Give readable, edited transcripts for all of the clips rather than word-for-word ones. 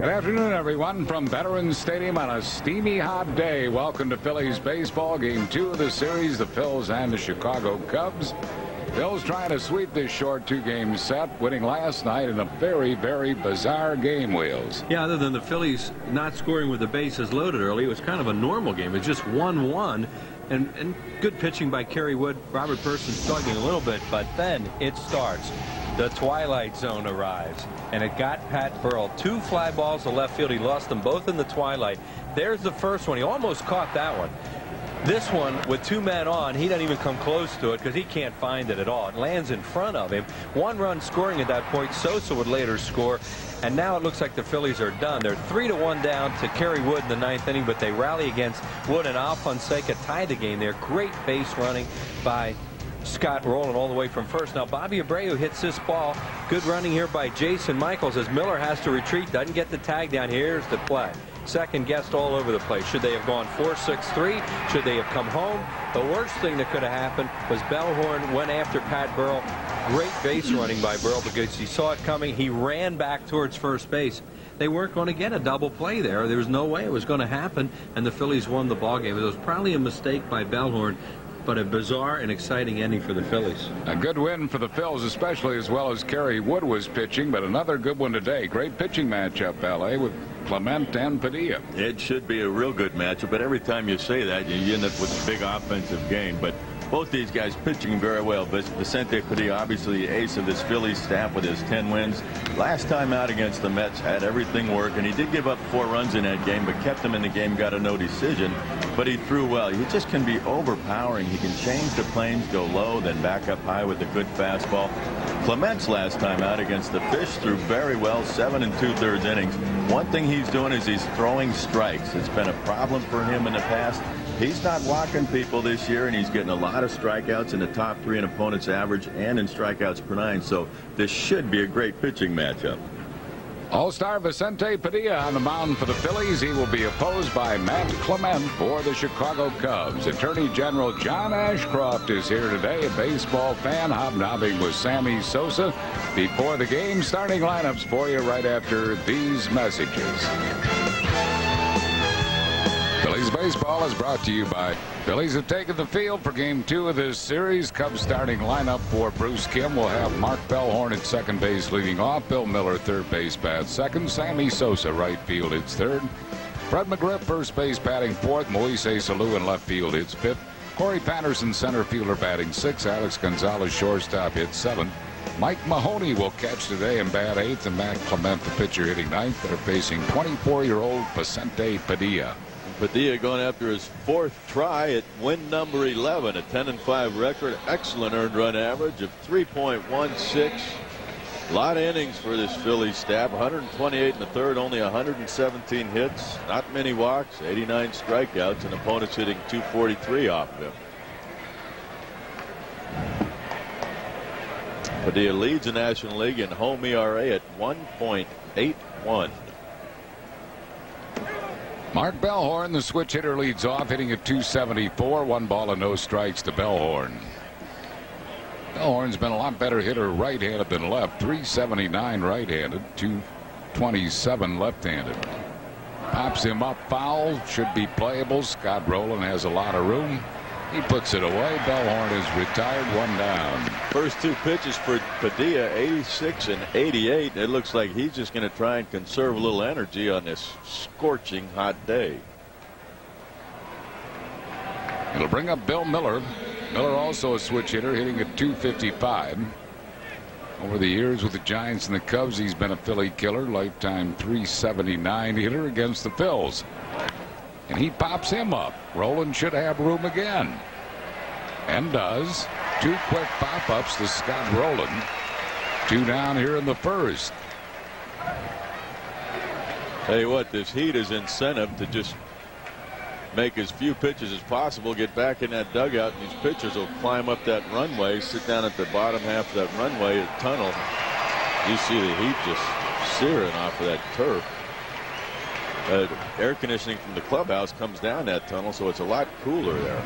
Good afternoon, everyone, from Veterans Stadium on a steamy hot day. Welcome to Phillies baseball, game 2 of the series, the Phils and the Chicago Cubs. Phils trying to sweep this short 2-game set, winning last night in a very, very bizarre game, Wheels. Yeah, other than the Phillies not scoring with the bases loaded early, it was kind of a normal game. It was just 1-1. And good pitching by Kerry Wood. Robert Person struggling a little bit, but then it starts. The twilight zone arrives, and it got Pat Burrell 2 fly balls to left field. He lost them both in the twilight. There's the first one. He almost caught that one. This one, with 2 men on, he doesn't even come close to it because he can't find it at all. It lands in front of him. 1 run scoring at that point. Sosa would later score. And now it looks like the Phillies are done. They're 3-1 down to Kerry Wood in the 9th inning, but they rally against Wood, and Al Fonseca tied the game there. Great base running by Scott Rowland all the way from first. Now Bobby Abreu hits this ball. Good running here by Jason Michaels as Miller has to retreat. Doesn't get the tag down. Here's the play. Second guessed all over the place. Should they have gone 4-6-3? Should they have come home? The worst thing that could have happened was Bellhorn went after Pat Burrell. Great base running by Burrell because he saw it coming. He ran back towards first base. They weren't going to get a double play there. There was no way it was going to happen, and the Phillies won the ball game. It was probably a mistake by Bellhorn, but a bizarre and exciting ending for the Phillies. A good win for the Phils, especially as well as Kerry Wood was pitching, but another good one today. Great pitching matchup, L.A., with Clement and Padilla. It should be a real good matchup, but every time you say that, you end up with a big offensive game. But both these guys pitching very well. Vicente Padilla, obviously the ace of this Phillies staff with his 10 wins. Last time out against the Mets, had everything work, and he did give up 4 runs in that game, but kept them in the game, got a no decision. But he threw well. He just can be overpowering. He can change the planes, go low, then back up high with a good fastball. Clement's last time out against the Fish threw very well, 7 2/3 innings. One thing he's doing is he's throwing strikes. It's been a problem for him in the past. He's not walking people this year, and he's getting a lot of strikeouts in the top 3 in opponents' average and in strikeouts per 9. So this should be a great pitching matchup. All-star Vicente Padilla on the mound for the Phillies. He will be opposed by Matt Clement for the Chicago Cubs. Attorney General John Ashcroft is here today, a baseball fan, hobnobbing with Sammy Sosa before the game. Starting lineups for you right after these messages. Phillies baseball is brought to you by Phillies have taken the field for game 2 of this series. Cubs starting lineup for Bruce Kim will have Mark Bellhorn at second base leading off. Bill Miller third base bats second. Sammy Sosa right field hits third. Fred McGriff first base batting fourth. Moises Alou in left field hits fifth. Corey Patterson center fielder batting sixth. Alex Gonzalez shortstop hits seventh. Mike Mahoney will catch today and bat eighth, and Matt Clement the pitcher hitting ninth. They're facing 24-year-old Vicente Padilla. Padilla going after his 4th try at win number 11, a 10-5 record, excellent earned run average of 3.16. A lot of innings for this Phillies staff. 128 in the third, only 117 hits, not many walks, 89 strikeouts, and opponents hitting 243 off of him. Padilla leads the National League in home ERA at 1.81. Mark Bellhorn, the switch hitter, leads off, hitting at 274. 1 ball and no strikes to Bellhorn. Bellhorn's been a lot better hitter right-handed than left. 379 right-handed, 227 left-handed. Pops him up foul, should be playable. Scott Rowland has a lot of room. He puts it away. Bellhorn is retired, 1 down. First 2 pitches for Padilla, 86 and 88. It looks like he's just going to try and conserve a little energy on this scorching hot day. It'll bring up Bill Miller. Miller also a switch hitter, hitting at 255. Over the years with the Giants and the Cubs, he's been a Philly killer. Lifetime 379 hitter against the Phils. And he pops him up. Rowland should have room again. And does. 2 quick pop-ups to Scott Rowland. 2 down here in the first. Tell you what, this heat is incentive to just make as few pitches as possible, get back in that dugout, and these pitchers will climb up that runway, sit down at the bottom half of that runway, a tunnel. You see the heat just searing off of that turf. Air conditioning from the clubhouse comes down that tunnel, so it's a lot cooler there.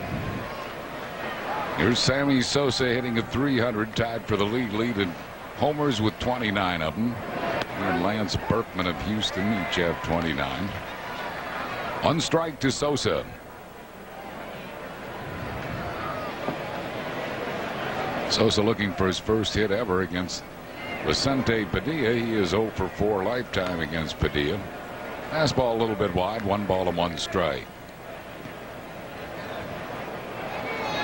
Here's Sammy Sosa hitting at 300, tied for the league lead in homers with 29 of them. and Lance Berkman of Houston each have 29. One strike to Sosa. Sosa looking for his first hit ever against Vicente Padilla. He is 0 for 4 lifetime against Padilla. Fastball a little bit wide. 1 ball and 1 strike.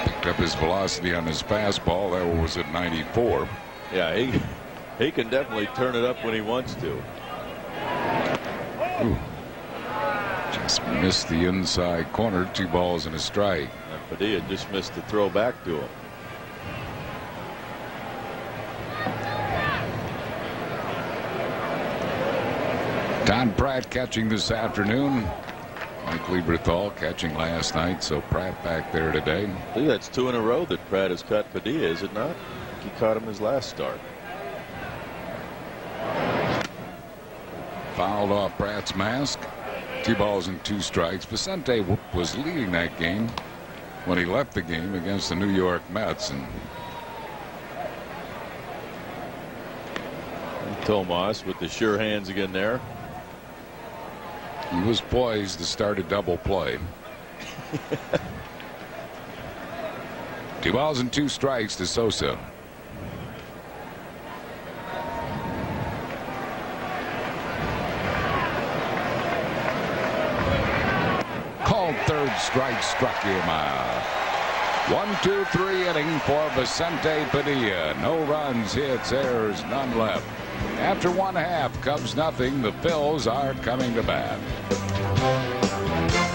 Picked up his velocity on his fastball. That was at 94. Yeah, he can definitely turn it up when he wants to. Ooh. Just missed the inside corner. 2 balls and a strike. And Padilla just missed the throw back to him. Todd Pratt catching this afternoon. Mike Lieberthal catching last night, so Pratt back there today. I think that's 2 in a row that Pratt has caught Padilla, is it not? He caught him his last start. Fouled off Pratt's mask. 2 balls and 2 strikes. Vicente was leading that game when he left the game against the New York Mets. And Tomas with the sure hands again there. He was poised to start a double play. 2 balls and 2 strikes to Sosa. Called third strike, struck him out. 1-2-3 inning for Vicente Padilla. No runs, hits, errors, none left. After 1/2, Cubs nothing. The Phils are coming to bat.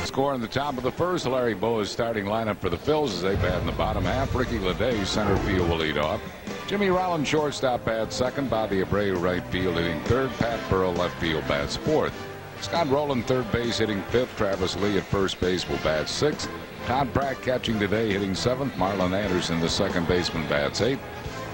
Score in the top of the first. Larry Bowa's starting lineup for the Phils as they bat in the bottom half. Ricky Ledee, center field, will lead off. Jimmy Rollins, shortstop, bats second. Bobby Abreu, right field, hitting third. Pat Burrell, left field, bats fourth. Scott Rowland, third base, hitting fifth. Travis Lee at first base will bat sixth. Todd Pratt catching today, hitting seventh. Marlon Anderson, the second baseman, bats eighth.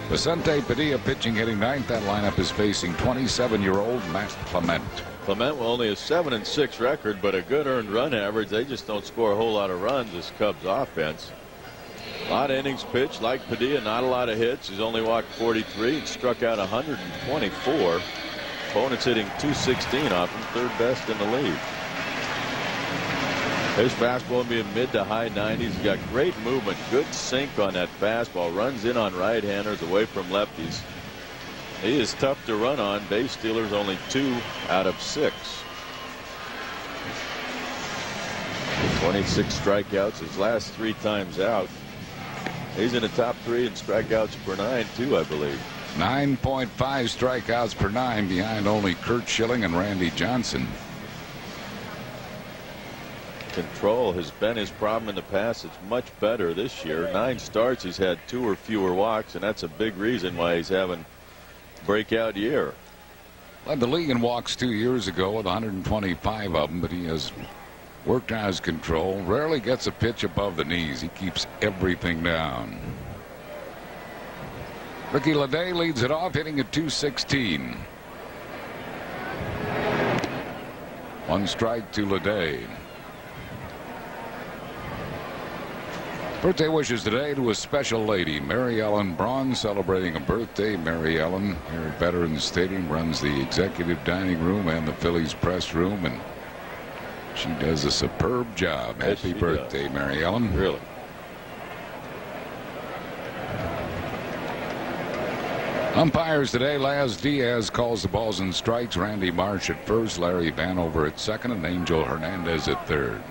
Vicente Padilla pitching, hitting ninth. That lineup is facing 27-year-old Matt Clement. Clement with only a 7-6 record, but a good earned run average. They just don't score a whole lot of runs, this Cubs offense. A lot of innings pitched like Padilla, not a lot of hits. He's only walked 43 and struck out 124. Opponents hitting 216 off him, third best in the league. His fastball will be in mid to high 90s. He's got great movement, good sink on that fastball. Runs in on right-handers, away from lefties. He is tough to run on. Base stealers only 2 out of 6. 26 strikeouts his last 3 times out. He's in the top 3 in strikeouts per 9 too, I believe. 9.5 strikeouts per 9, behind only Kurt Schilling and Randy Johnson. Control has been his problem in the past. It's much better this year. 9 starts, he's had 2 or fewer walks, and that's a big reason why he's having a breakout year. Led the league in walks 2 years ago with 125 of them, but he has worked on his control. Rarely gets a pitch above the knees. He keeps everything down. Ricky Ledee leads it off, hitting at 216. 1 strike to Ledee. Birthday wishes today to a special lady, Mary Ellen Braun, celebrating a birthday. Mary Ellen here at Veterans Stadium runs the executive dining room and the Phillies press room, and she does a superb job. Yes, happy birthday, does. Mary Ellen. Really. Umpires today, Laz Diaz calls the balls and strikes. Randy Marsh at first, Larry Vanover at second, and Angel Hernandez at third.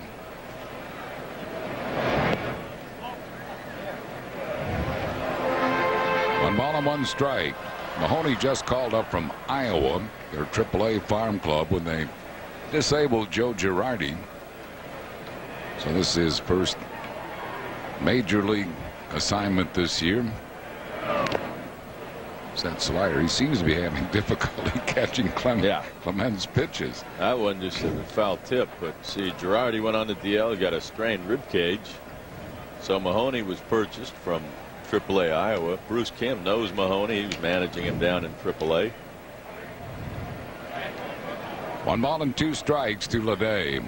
One ball and 1 strike. Mahoney just called up from Iowa, their AAA farm club, when they disabled Joe Girardi. So this is his first major league assignment this year. That slider, he seems to be having difficulty catching Clement's pitches. That one just a foul tip, but see, Girardi went on the DL, got a strained rib cage. So Mahoney was purchased from AAA Iowa. Bruce Kim knows Mahoney. He was managing him down in AAA. 1 ball and 2 strikes to Ledee.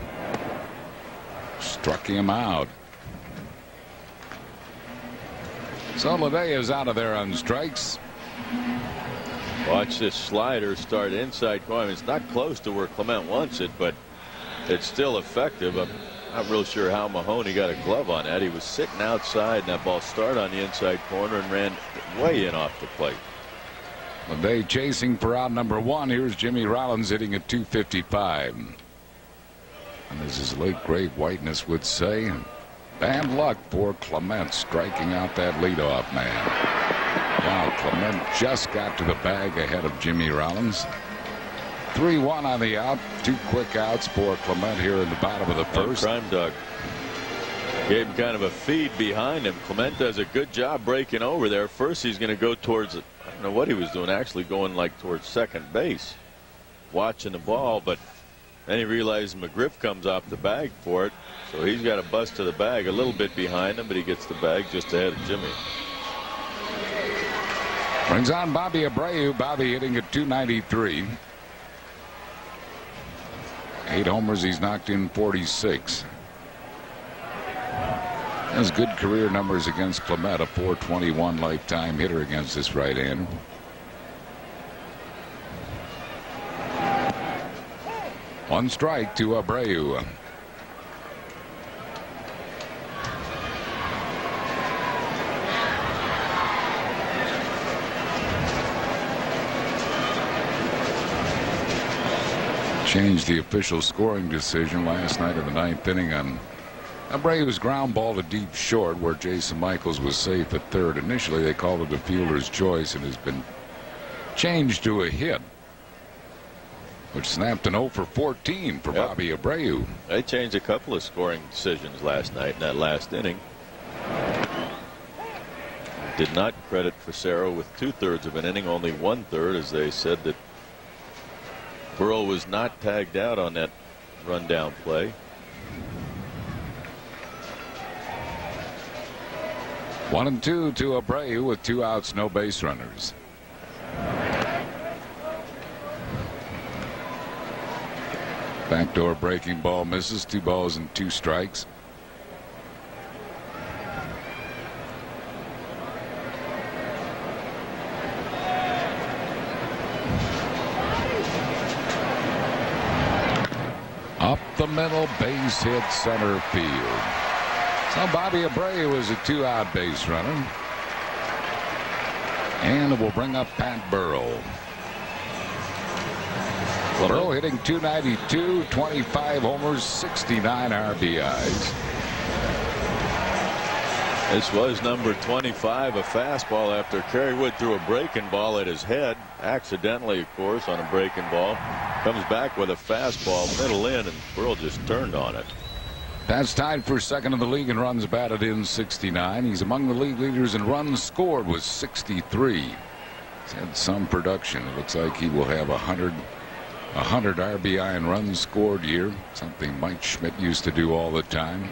Struck him out. So Ledee is out of there on strikes. Watch this slider start inside corner. It's not close to where Clement wants it, but it's still effective. I'm not real sure how Mahoney got a glove on that. He was sitting outside, and that ball started on the inside corner and ran way in off the plate. They chasing for out number 1. Here's Jimmy Rollins hitting at .255. And as his late great Whiteness would say, bad luck for Clement striking out that leadoff man. Wow, Clement just got to the bag ahead of Jimmy Rollins. 3-1 on the out. 2 quick outs for Clement here in the bottom of the first. Crime Dog gave him kind of a feed behind him. Clement does a good job breaking over there. First he's going to go towards it. I don't know what he was doing, actually going like towards second base, watching the ball, but then he realized McGriff comes off the bag for it, so he's got a bust to the bag a little bit behind him, but he gets the bag just ahead of Jimmy. Brings on Bobby Abreu. Bobby hitting at .293. 8 homers. He's knocked in 46. Has good career numbers against Clement, a .421 lifetime hitter against this right-hander. One strike to Abreu. Changed the official scoring decision last night in the 9th inning on Abreu's ground ball to deep short, where Jason Michaels was safe at third. Initially they called it a fielder's choice and has been changed to a hit, which snapped an 0 for 14 for Bobby Abreu. They changed a couple of scoring decisions last night in that last inning. Did not credit Facero with 2/3 of an inning, only 1/3, as they said that Burrell was not tagged out on that rundown play. One and 2 to Abreu with 2 outs, no base runners. Backdoor breaking ball misses. 2 balls and 2 strikes. Up the middle, base hit center field. So Bobby Abreu is a 2-out base runner. And it will bring up Pat Burrell. Burrell hitting .292, 25 homers, 69 RBIs. This was number 25, a fastball after Kerry Wood threw a breaking ball at his head, accidentally, of course, on a breaking ball. Comes back with a fastball, middle in, and Burrell just turned on it. Pat's tied for second in the league in runs batted in, 69. He's among the league leaders in runs scored with 63. He's had some production. It looks like he will have 100 RBI and runs scored year, something Mike Schmidt used to do all the time.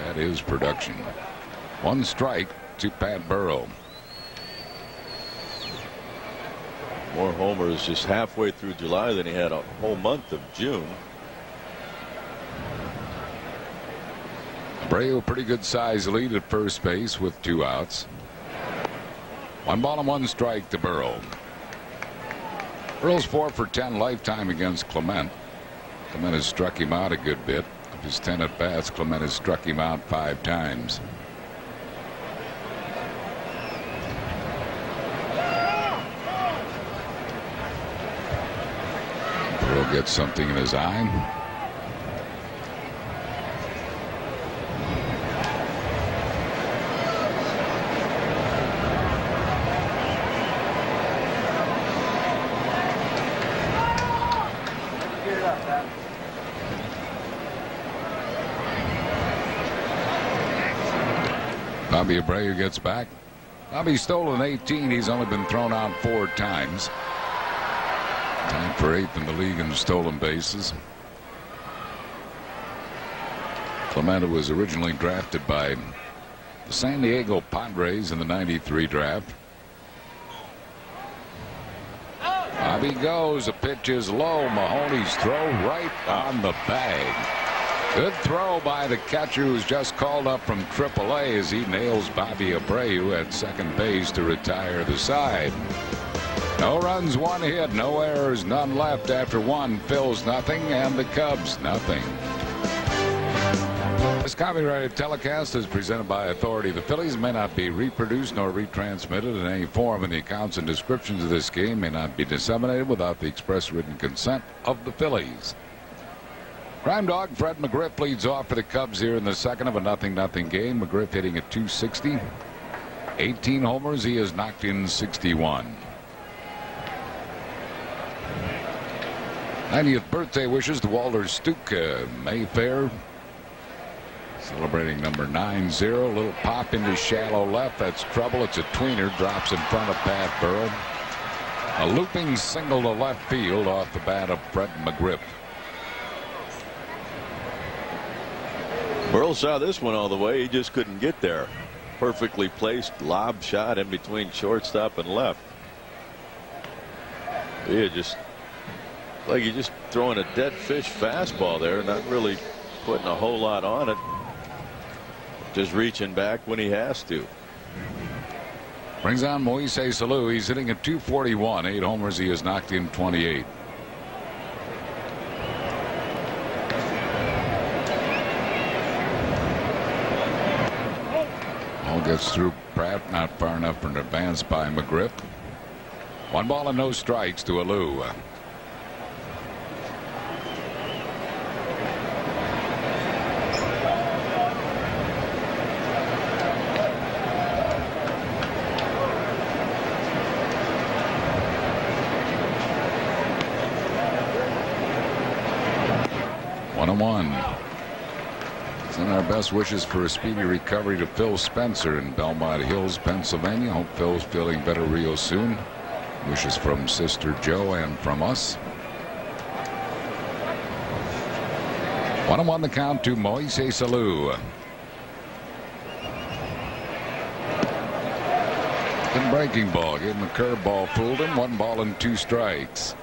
That is production. 1 strike to Pat Burrell. More homers just halfway through July than he had a whole month of June. Abreu, pretty good size lead at first base with 2 outs. 1 ball and 1 strike to Burrell. Burrell's 4 for 10 lifetime against Clement. Clement has struck him out a good bit. Of his 10 at bats, Clement has struck him out 5 times. Burrell gets something in his eye. Bobby Abreu gets back. Bobby's stolen 18. He's only been thrown out 4 times. Tied for 8th in the league in stolen bases. Clement was originally drafted by the San Diego Padres in the '93 draft. Bobby goes. The pitch is low. Mahoney's throw right on the bag. Good throw by the catcher, who's just called up from AAA, as he nails Bobby Abreu at second base to retire the side. No runs, 1 hit, no errors, none left after 1. Phil's nothing, and the Cubs nothing. This copyrighted telecast is presented by authority. The Phillies may not be reproduced nor retransmitted in any form, and the accounts and descriptions of this game may not be disseminated without the express written consent of the Phillies. Crime Dog Fred McGriff leads off for the Cubs here in the second of a 0-0 game. McGriff hitting at .260. 18 homers. He has knocked in 61. 90th birthday wishes to Walter Stuke Mayfair. Celebrating number 90. A little pop into shallow left. That's trouble. It's a tweener. Drops in front of Pat Burrell. A looping single to left field off the bat of Fred McGriff. Burrell saw this one all the way. He just couldn't get there. Perfectly placed lob shot in between shortstop and left. Yeah, just like you're just throwing a dead fish fastball there, not really putting a whole lot on it. Just reaching back when he has to. Brings on Moises Alou. He's hitting at .241. 8 homers. He has knocked in 28. Ball gets through Pratt, not far enough for an advance by McGriff. 1 ball and no strikes to Alou. Send our best wishes for a speedy recovery to Phil Spencer in Belmont Hills, Pennsylvania. Hope Phil's feeling better real soon. Wishes from Sister Joe and from us. 1-1 the count to Moises Alou. Good breaking ball. Gave him a curveball, fooled him. 1 ball and 2 strikes.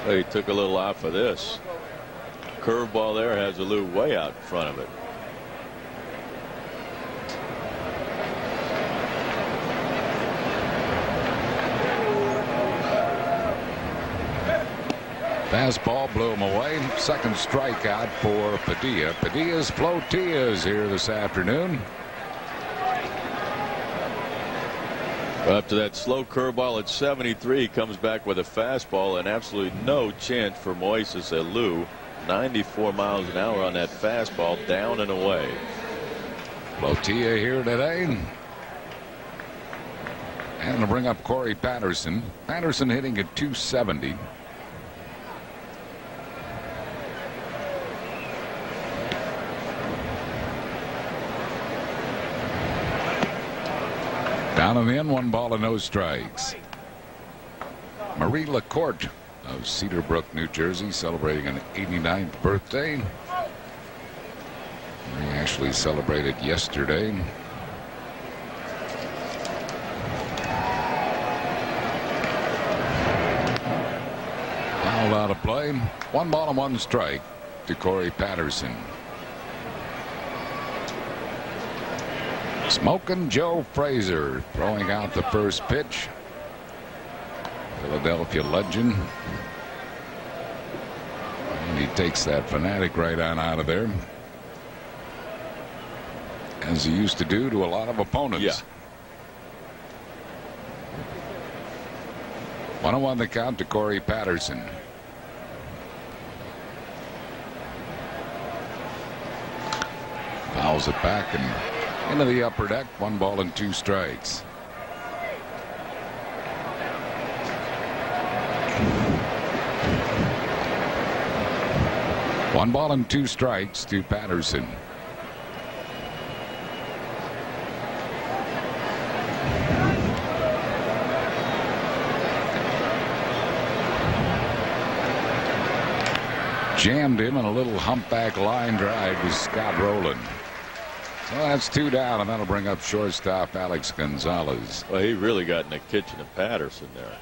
He took a little off of this. Curveball there has Alou way out in front of it. Fastball blew him away. Second strikeout for Padilla. Padilla's Flotillas here this afternoon. After that slow curveball at 73, he comes back with a fastball, and absolutely no chance for Moises Alou. 94 miles an hour on that fastball, down and away. Flotilla here today. And to bring up Corey Patterson. Patterson hitting at .270. Down and in, 1 ball and no strikes. Marie LaCourte of Cedarbrook, New Jersey, celebrating an 89th birthday. He actually celebrated yesterday. Fouled out of play. 1 ball and 1 strike to Corey Patterson. Smoking Joe Frazier throwing out the first pitch. Philadelphia legend. And he takes that fanatic right on out of there, as he used to do to a lot of opponents. Yeah. 1-1 the count to Corey Patterson. Fouls it back and into the upper deck. 1 ball and 2 strikes. One ball and 2 strikes to Patterson. Jammed him in a little humpback line drive to Scott Rowland. So that's 2 down, and that'll bring up shortstop Alex Gonzalez. Well, he really got in the kitchen of Patterson there.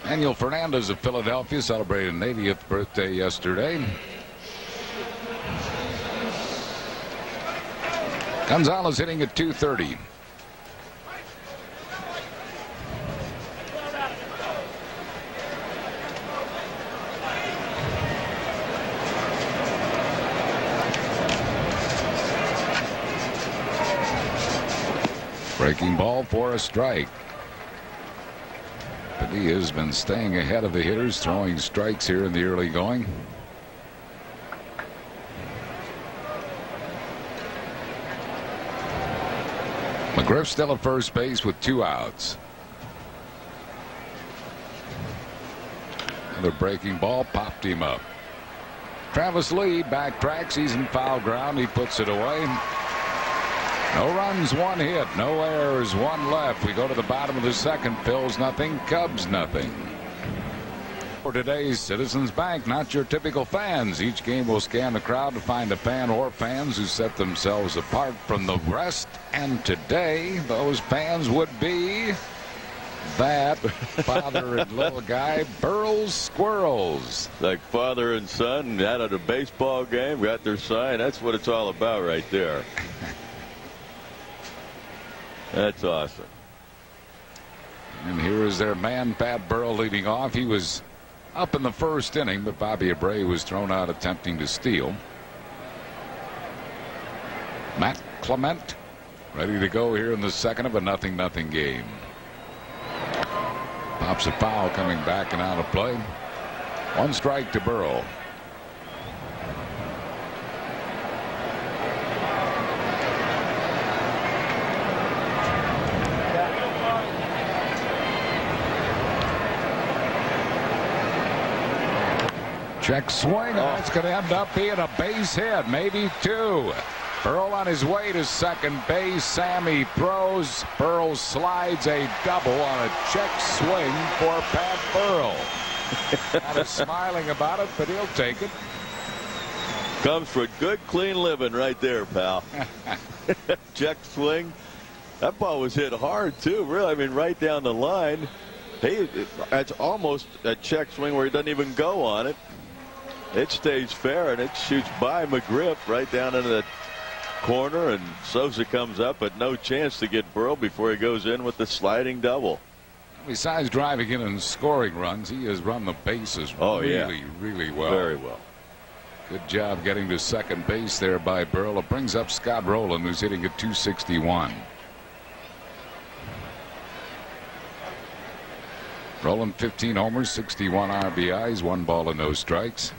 Daniel Fernandez of Philadelphia celebrated an 80th birthday yesterday. Gonzalez hitting at .230. Breaking ball for a strike. Padilla has been staying ahead of the hitters, throwing strikes here in the early going. McGriff still at first base with 2 outs. Another breaking ball popped him up. Travis Lee backtracks. He's in foul ground. He puts it away. No runs, 1 hit. No errors, 1 left. We go to the bottom of the second. Phil's nothing. Cubs nothing. For today's Citizens Bank, not your typical fans. Each game will scan the crowd to find a fan or fans who set themselves apart from the rest. And today, those fans would be that father and little guy, Burles Squirrels. Like father and son out at a baseball game, got their sign. That's what it's all about right there. That's awesome. And here is their man, Pat Burrell, leading off. He was up in the first inning, but Bobby Abreu was thrown out attempting to steal. Matt Clement ready to go here in the second of a 0-0 game. Pops a foul coming back and out of play. 1 strike to Burrell. Check swing. That's going to end up being a base hit, maybe 2. Burrell on his way to second base. Sammy throws. Burrell slides a double on a check swing for Pat Burrell. Kind of smiling about it, but he'll take it. Comes for good, clean living right there, pal. Check swing. That ball was hit hard, too, really. I mean, right down the line. That's almost a check swing where he doesn't even go on it. It stays fair, and it shoots by McGriff right down into the corner, and Sosa comes up, but no chance to get Burrell before he goes in with the sliding double. Besides driving in and scoring runs, he has run the bases really well. Very well. Good job getting to second base there by Burrell. It brings up Scott Rowland, who's hitting at .261. Rowland 15 homers, 61 RBIs, 1 ball and no strikes.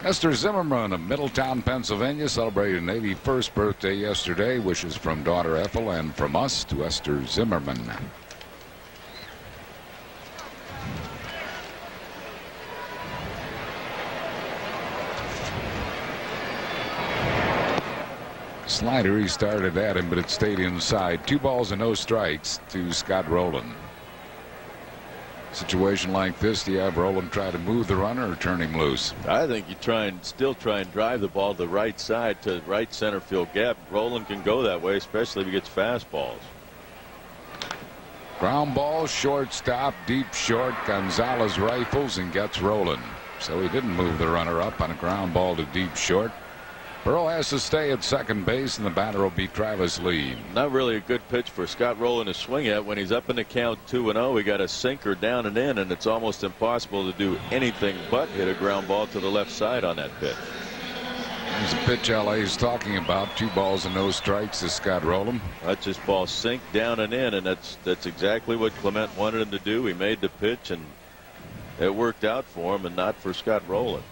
Esther Zimmerman of Middletown, Pennsylvania, celebrated an 81st birthday yesterday. Wishes from daughter Ethel and from us to Esther Zimmerman. Slider, he started at him, but it stayed inside. 2 balls and no strikes to Scott Rowland. Situation like this, do you have Rowland try to move the runner or turn him loose? I think you still try and drive the ball to the right side to right center field gap. Rowland can go that way, especially if he gets fastballs. Ground ball, shortstop, deep short. Gonzalez rifles and gets Rowland. So he didn't move the runner up on a ground ball to deep short. Burrell has to stay at second base, and the batter will be Travis Lee. Not really a good pitch for Scott Rowland to swing at. When he's up in the count 2-0, he got a sinker down and in, and it's almost impossible to do anything but hit a ground ball to the left side on that pitch. There's a pitch LA is talking about. 2 balls and no strikes to Scott Rowland. That's just ball sink down and in, and that's exactly what Clement wanted him to do. He made the pitch, and it worked out for him, and not for Scott Rowland.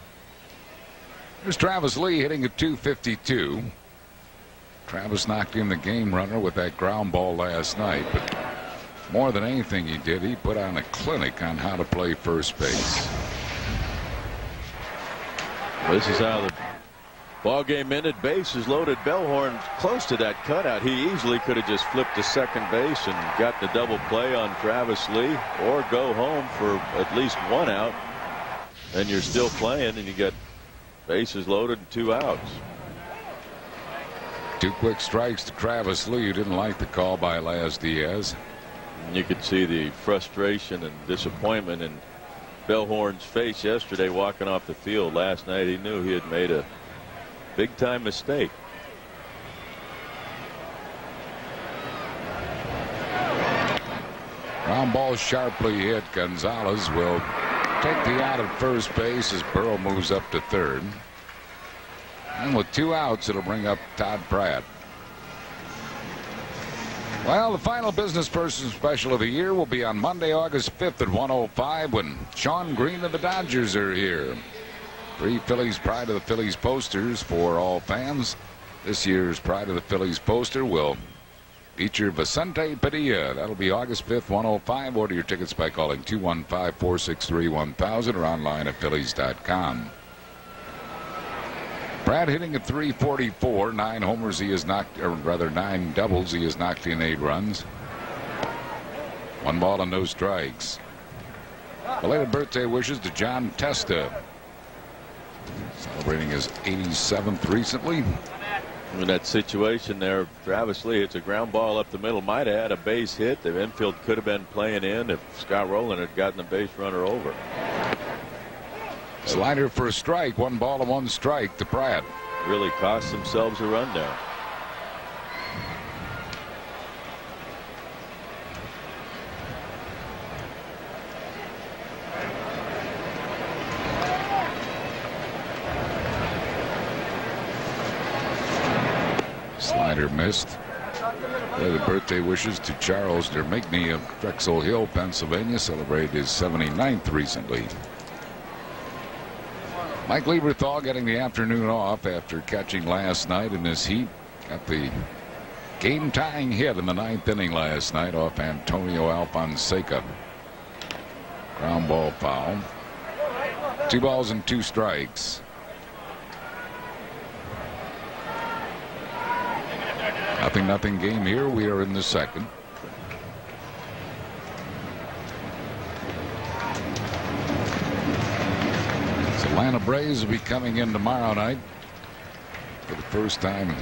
Here's Travis Lee hitting at .252. Travis knocked in the game runner with that ground ball last night, but more than anything he did, he put on a clinic on how to play first base. This is how the ball game ended. Bases loaded. Bellhorn close to that cutout. He easily could have just flipped to second base and got the double play on Travis Lee, or go home for at least 1 out, and you're still playing, and you got bases loaded and 2 outs. 2 quick strikes to Travis Lee, who didn't like the call by Laz Diaz. And you could see the frustration and disappointment in Bellhorn's face yesterday walking off the field. Last night he knew he had made a big time mistake. Ground ball sharply hit. Gonzalez will take the out at first base as Burrell moves up to third. And with 2 outs, it'll bring up Todd Pratt. Well, the final business person special of the year will be on Monday, August 5th at 1:05 when Sean Green of the Dodgers are here. 3 Phillies Pride of the Phillies posters for all fans. This year's Pride of the Phillies poster will feature Vicente Padilla. That'll be August 5th, 1:05. Order your tickets by calling 215-463-1000 or online at Phillies.com. Brad hitting at .344, 9 homers he has knocked, or rather 9 doubles he has knocked in 8 runs. 1 ball and no strikes. Belated birthday wishes to John Testa, celebrating his 87th recently. In that situation there, Travis Lee, it's a ground ball up the middle. Might have had a base hit. The infield could have been playing in if Scott Rowland had gotten the base runner over. Slider for a strike. 1 ball and 1 strike to Pratt. Really cost themselves a rundown. Slider missed. The birthday wishes to Charles Dermigney of Drexel Hill, Pennsylvania. Celebrated his 79th recently. Mike Lieberthal getting the afternoon off after catching last night in this heat. Got the game-tying hit in the 9th inning last night off Antonio Alfonseca. Ground ball foul. 2 balls and 2 strikes. Nothing game here. We are in the 2nd. Atlanta Braves will be coming in tomorrow night. For the first time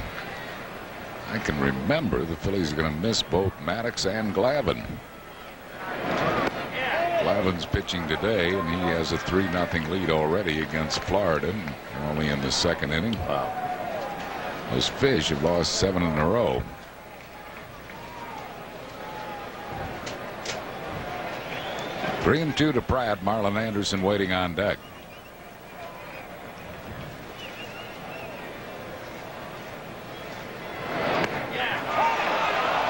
I can remember, the Phillies are going to miss both Maddox and Glavine. Glavine's pitching today, and he has a 3-0 lead already against Florida. They're only in the 2nd inning. Wow. Those Fish have lost 7 in a row. Three and 2 to Pratt. Marlon Anderson waiting on deck.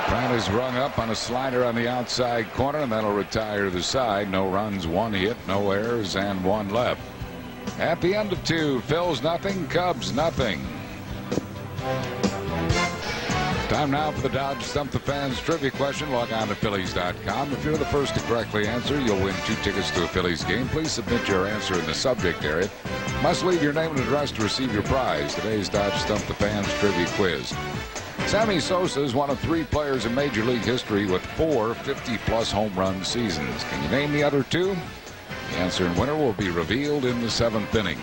Pratt is rung up on a slider on the outside corner, and that'll retire the side. No runs, 1 hit, no errors, and 1 left. At the end of 2, Phil's nothing, Cubs nothing. Time now for the Dodge Stump the Fans trivia question. Log on to Phillies.com. If you're the first to correctly answer, you'll win 2 tickets to a Phillies game. Please submit your answer in the subject area. Must leave your name and address to receive your prize. Today's Dodge Stump the Fans trivia quiz. Sammy Sosa is one of 3 players in Major League history with 4 50-plus home run seasons. Can you name the other 2? The answer and winner will be revealed in the 7th inning.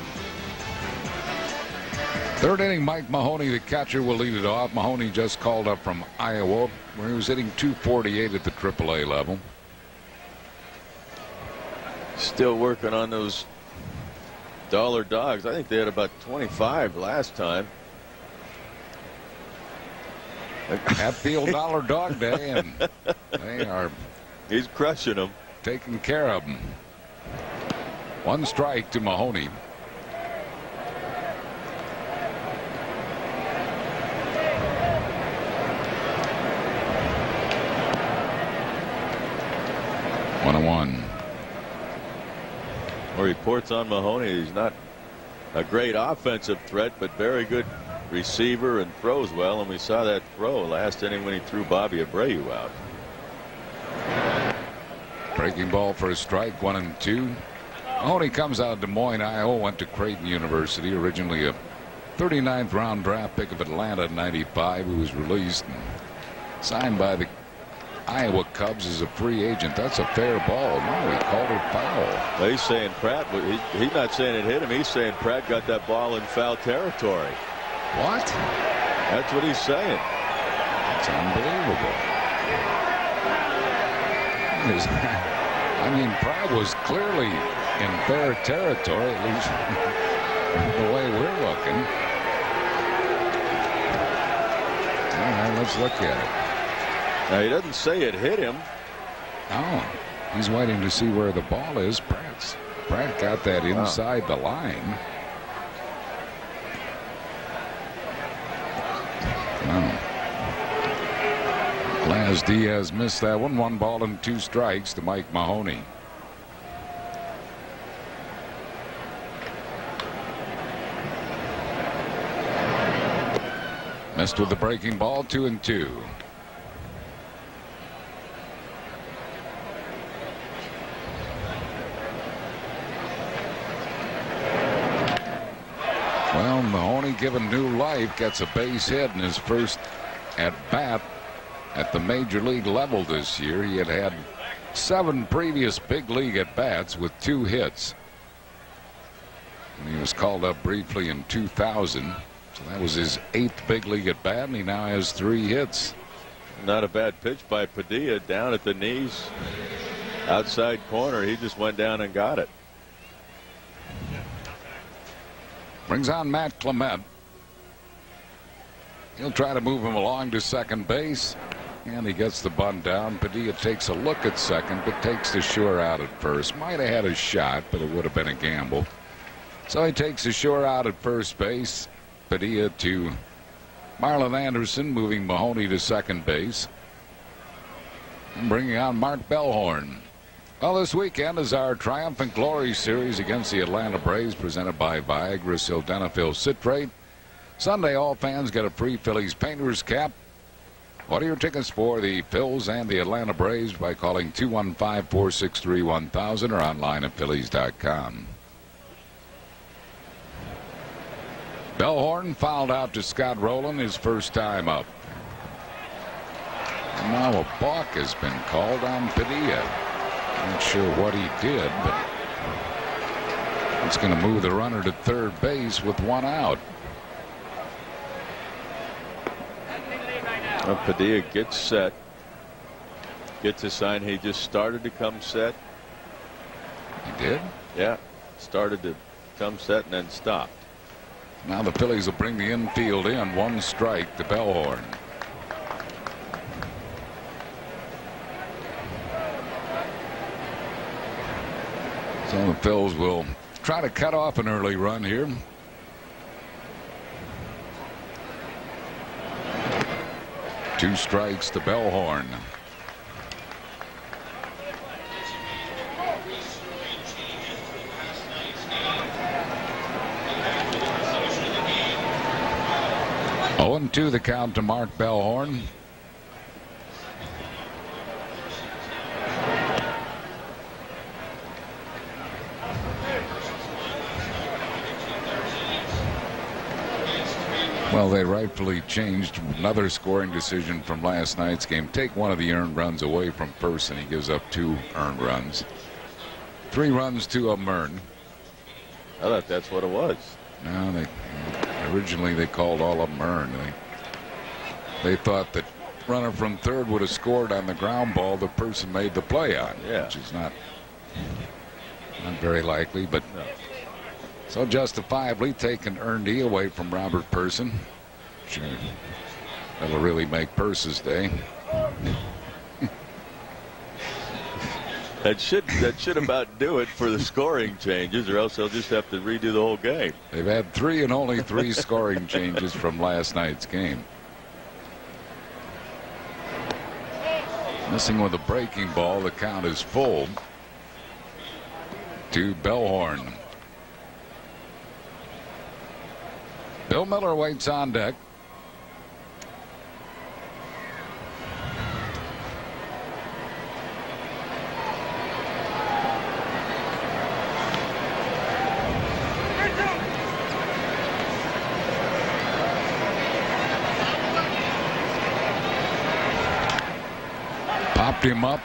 3rd inning, Mike Mahoney, the catcher, will lead it off. Mahoney just called up from Iowa, where he was hitting .248 at the AAA level. Still working on those dollar dogs. I think they had about 25 last time. Hatfield Dollar Dog Day, and they are. He's crushing them. Taking care of them. 1 strike to Mahoney. One. More reports on Mahoney. He's not a great offensive threat, but very good receiver and throws well. And we saw that throw last inning when he threw Bobby Abreu out. Breaking ball for a strike. 1 and 2. Mahoney comes out of Des Moines, Iowa. Went to Creighton University. Originally a 39th round draft pick of Atlanta in '95. Who was released and signed by the Iowa Cubs as a free agent. That's a fair ball. No, he called it foul. Well, he's saying Pratt, he's not saying it hit him. He's saying Pratt got that ball in foul territory. What? That's what he's saying. It's unbelievable. I mean, Pratt was clearly in fair territory, at least the way we're looking. All right, let's look at it. Now, he doesn't say it hit him. Oh, he's waiting to see where the ball is. Pratt got that inside the line. Laz Diaz missed that one. 1 ball and 2 strikes to Mike Mahoney. Missed with the breaking ball. 2-2. Well, Mahoney, given new life, gets a base hit in his first at bat at the major league level this year. He had 7 previous big league at bats with 2 hits. And he was called up briefly in 2000. So that was his 8th big league at bat, and he now has 3 hits. Not a bad pitch by Padilla, down at the knees, outside corner. He just went down and got it. Brings on Matt Clement. He'll try to move him along to second base, and he gets the bunt down. Padilla takes a look at second, but takes the sure out at first. Might have had a shot, but it would have been a gamble. So he takes the sure out at first base. Padilla to Marlon Anderson, moving Mahoney to second base, and bringing on Mark Bellhorn. Well, this weekend is our Triumph and Glory series against the Atlanta Braves, presented by Viagra Sildenafil Citrate. Sunday, all fans get a free Phillies painter's cap. Order your tickets for the Phils and the Atlanta Braves by calling 215-463-1000 or online at Phillies.com. Bellhorn fouled out to Scott Rowland, his first time up. And now a balk has been called on Padilla. Not sure what he did, but it's going to move the runner to third base with 1 out. Well, Padilla gets set. Gets a sign he just started to come set. He did? Yeah. Started to come set and then stopped. Now the Phillies will bring the infield in. 1 strike to Bellhorn. So the Phils will try to cut off an early run here. Two strikes to Bellhorn. Oh, and 2 the count to Mark Bellhorn. Well, they rightfully changed another scoring decision from last night's game. Take one of the earned runs away from first, and he gives up 2 earned runs. 3 runs, 2 of them earned. I thought that's what it was. No, originally they called all of them earned. They thought that runner from third would have scored on the ground ball the person made the play on, which is not very likely, but no. So justifiably taking earned E away from Robert Person. Sure, that'll really make Purse's day. That should about do it for the scoring changes, or else they'll just have to redo the whole game. They've had 3 and only 3 scoring changes from last night's game. Missing with a breaking ball. The count is full to Bellhorn. Bill Miller waits on deck. Popped him up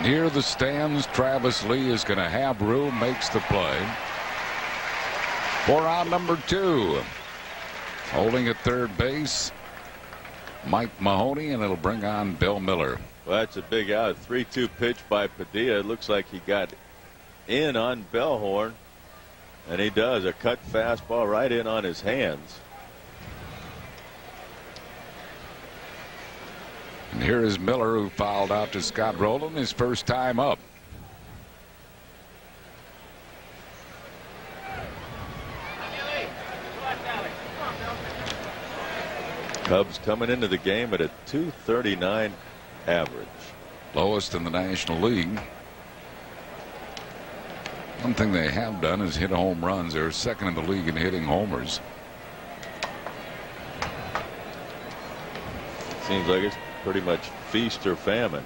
near the stands. Travis Lee is going to have room, makes the play. For out number 2. Holding at third base, Mike Mahoney, and it'll bring on Bill Miller. Well, that's a big out. 3-2 pitch by Padilla. It looks like he got in on Bellhorn, and he does. A cut fastball right in on his hands. And here is Miller, who fouled out to Scott Rowland, his first time up. Cubs coming into the game at a .239 average. Lowest in the National League. One thing they have done is hit home runs. They're second in the league in hitting homers. Seems like it's pretty much feast or famine.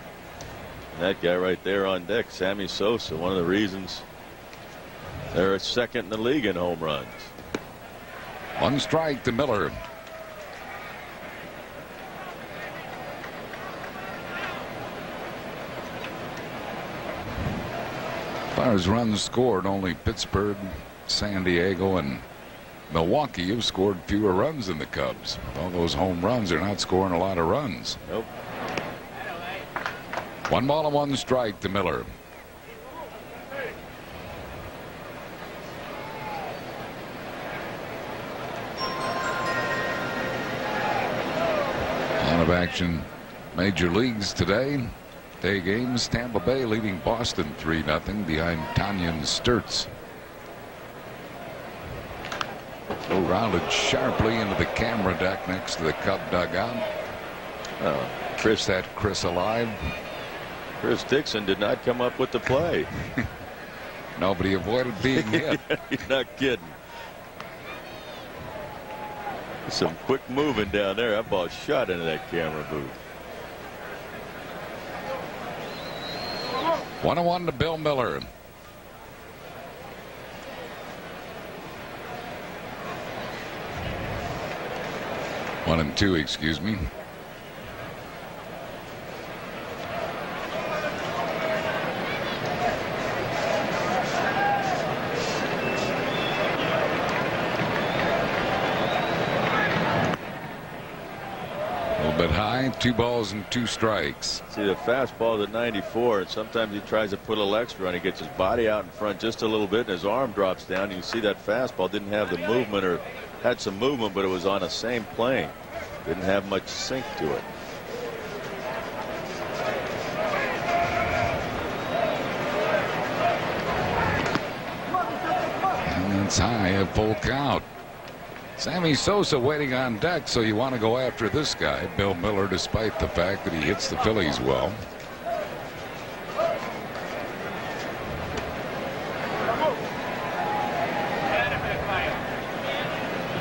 And that guy right there on deck, Sammy Sosa, one of the reasons they're second in the league in home runs. One strike to Miller. As far as runs scored, only Pittsburgh, San Diego, and Milwaukee have scored fewer runs than the Cubs. With all those home runs, they're not scoring a lot of runs. Nope. 1 ball and 1 strike to Miller. A lot of action major leagues today. Day games, Tampa Bay leading Boston 3-0 behind Tanyan Sturtz. Rounded sharply into the camera deck next to the Cub dugout. Chris alive. Chris Dixon did not come up with the play. Nobody avoided being hit. You're not kidding. Some quick moving down there. That ball shot into that camera booth. 1-1 to Bill Miller. One and two, excuse me. Bit high, 2 balls and 2 strikes. See, the fastball at 94, and sometimes he tries to put a little extra on. He gets his body out in front just a little bit, and his arm drops down. You see that fastball didn't have the movement, or had some movement, but it was on the same plane. Didn't have much sink to it. And it's high, a full count. Sammy Sosa waiting on deck, so you want to go after this guy, Bill Miller, despite the fact that he hits the Phillies well.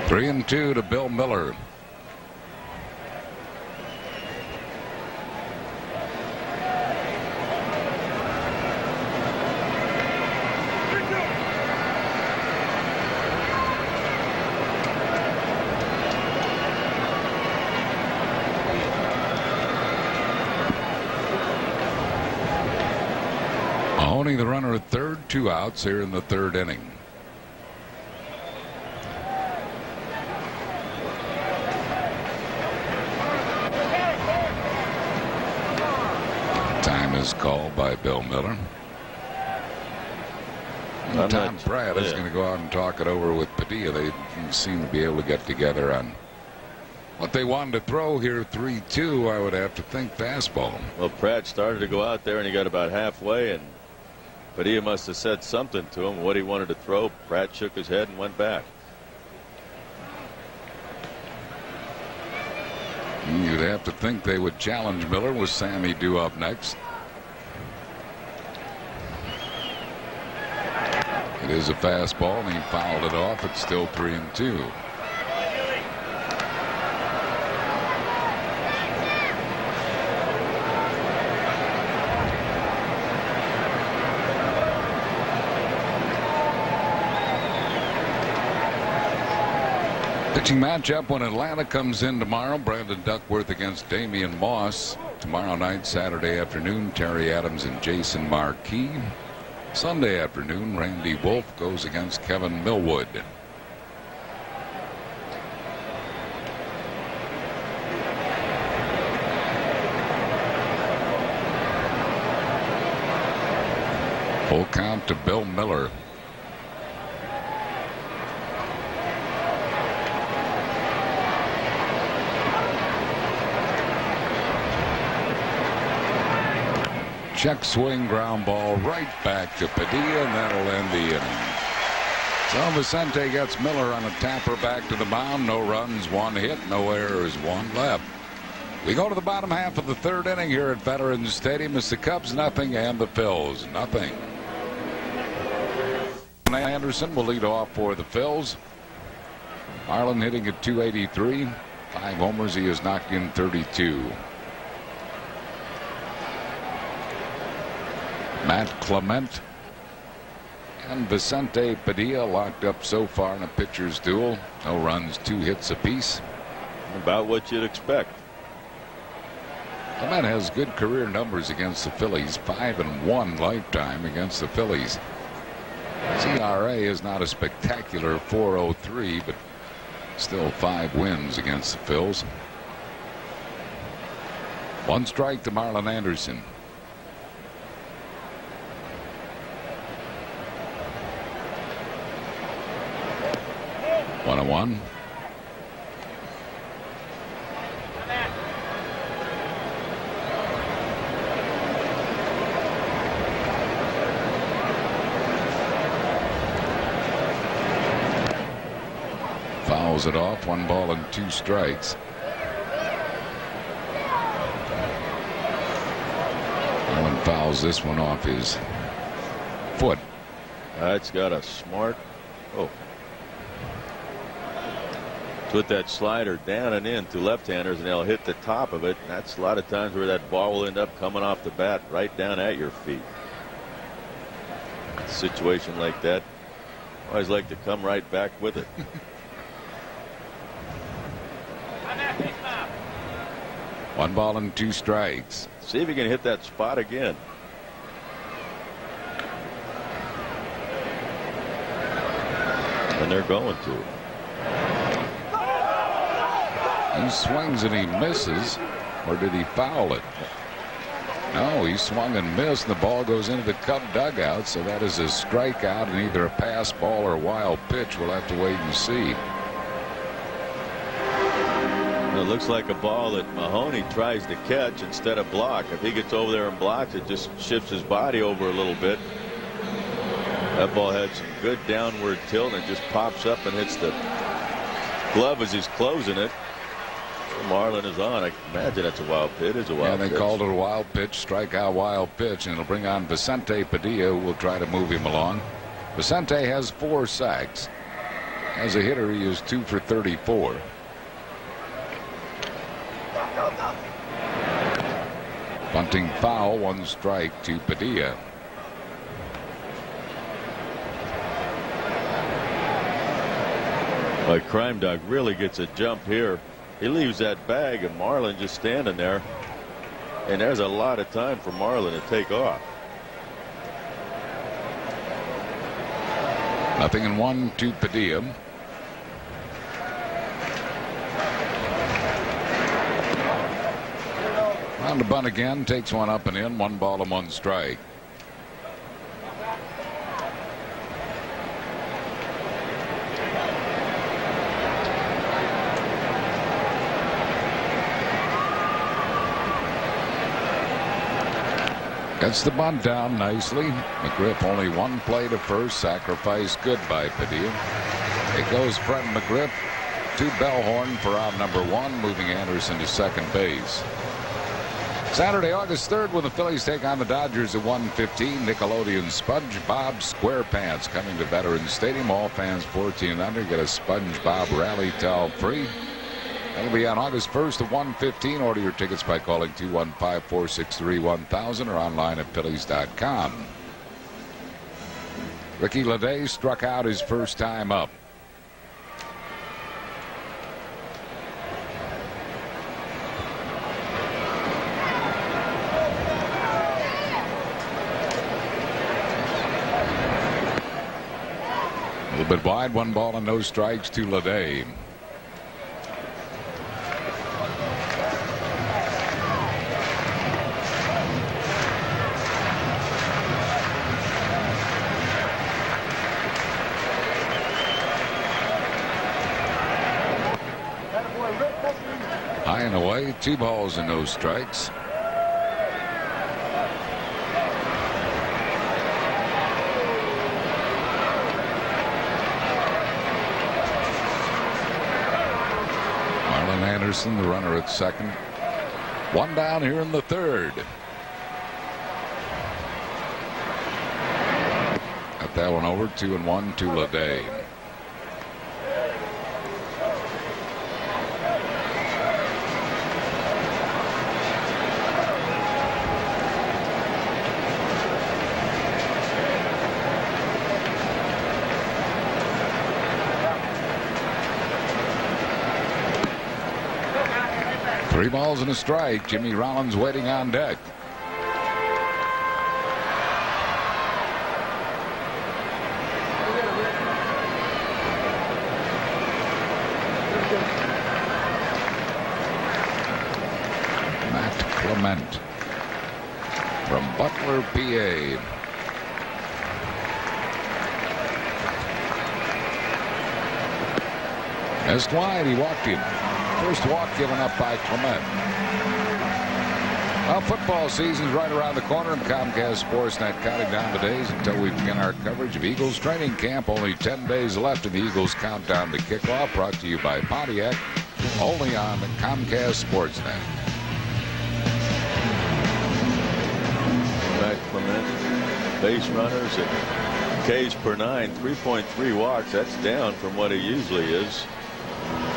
Three and two to Bill Miller. Mahoney, the runner at third, 2 outs here in the 3rd inning. Time is called by Bill Miller. Tom Pratt is going to go out and talk it over with Padilla. They seem to be able to get together on what they wanted to throw here. 3-2, I would have to think fastball. Well, Pratt started to go out there and he got about halfway, and Padilla must have said something to him what he wanted to throw. Pratt shook his head and went back. You'd have to think they would challenge Miller with Sammy due up next. It is a fastball, and he fouled it off. It's still 3-2. Pitching matchup when Atlanta comes in tomorrow. Brandon Duckworth against Damian Moss. Tomorrow night, Saturday afternoon, Terry Adams and Jason Marquis. Sunday afternoon, Randy Wolf goes against Kevin Millwood. Full count to Bill Miller. Check swing, ground ball right back to Padilla, and that'll end the inning. So Vicente gets Miller on a tapper back to the mound. No runs, 1 hit, no errors, 1 left. We go to the bottom half of the 3rd inning here at Veterans Stadium. It's the Cubs nothing and the Phils nothing. Anderson will lead off for the Phils. Marlin hitting at .283. 5 homers. He has knocked in 32. Matt Clement and Vicente Padilla locked up so far in a pitcher's duel. No runs, 2 hits apiece. About what you'd expect. Clement has good career numbers against the Phillies. 5-1 lifetime against the Phillies. ERA is not a spectacular .403, but still 5 wins against the Phils. 1 strike to Marlin Anderson. One and 1. Fouls it off. 1 ball and 2 strikes. Allen fouls this one off his foot. That's got a smart. Oh. Put that slider down and in to left-handers, and they'll hit the top of it. That's a lot of times where that ball will end up coming off the bat right down at your feet. A situation like that, I always like to come right back with it. One ball and 2 strikes. See if you can hit that spot again. And they're going to. He swings and he misses, or did he foul it? No, he swung and missed, and the ball goes into the Cub dugout, so that is a strikeout and either a pass ball or a wild pitch. We'll have to wait and see. It looks like a ball that Mahoney tries to catch instead of block. If he gets over there and blocks, it just shifts his body over a little bit. That ball had some good downward tilt and it just pops up and hits the glove as he's closing it. Marlin is on. I imagine it's a wild pitch. It's a wild pitch. Yeah, they called it a wild pitch, strikeout wild pitch, and it'll bring on Vicente Padilla, who will try to move him along. Vicente has 4 sacks. As a hitter, he is 2 for 34. Bunting foul, 1 strike to Padilla. But Crime Dog really gets a jump here. He leaves that bag and Marlin just standing there. And there's a lot of time for Marlin to take off. 0-1 to Padilla. On the bunt again, takes one up and in. 1 ball and 1 strike. Gets the bunt down nicely. McGriff only 1 play to first. Sacrifice good by Padilla. It goes Fred McGriff to Bellhorn for out number 1, moving Anderson to second base. Saturday, August 3rd, when the Phillies take on the Dodgers at 1:15. Nickelodeon SpongeBob SquarePants coming to Veterans Stadium. All fans 14 and under get a SpongeBob rally towel free. That'll be on August 1st at 1:15. Order your tickets by calling 215-463-1000 or online at Phillies.com. Ricky Leday struck out his first time up. A little bit wide, 1 ball and no strikes to Leday. High and away, 2 balls and no strikes. Anderson, the runner at second. One down here in the third. Got that one over. 2-1 to Leday. Three balls and a strike. Jimmy Rollins waiting on deck. Matt Clement from Butler, PA. Missed wide. He walked him. First walk given up by Clement. Well, football season's right around the corner, and Comcast Sportsnet counting down the days until we begin our coverage of Eagles training camp. Only 10 days left in the Eagles countdown to kickoff. Brought to you by Pontiac, only on Comcast Sportsnet. Matt Clement, base runners at Ks per 9, 3.3 walks. That's down from what he usually is.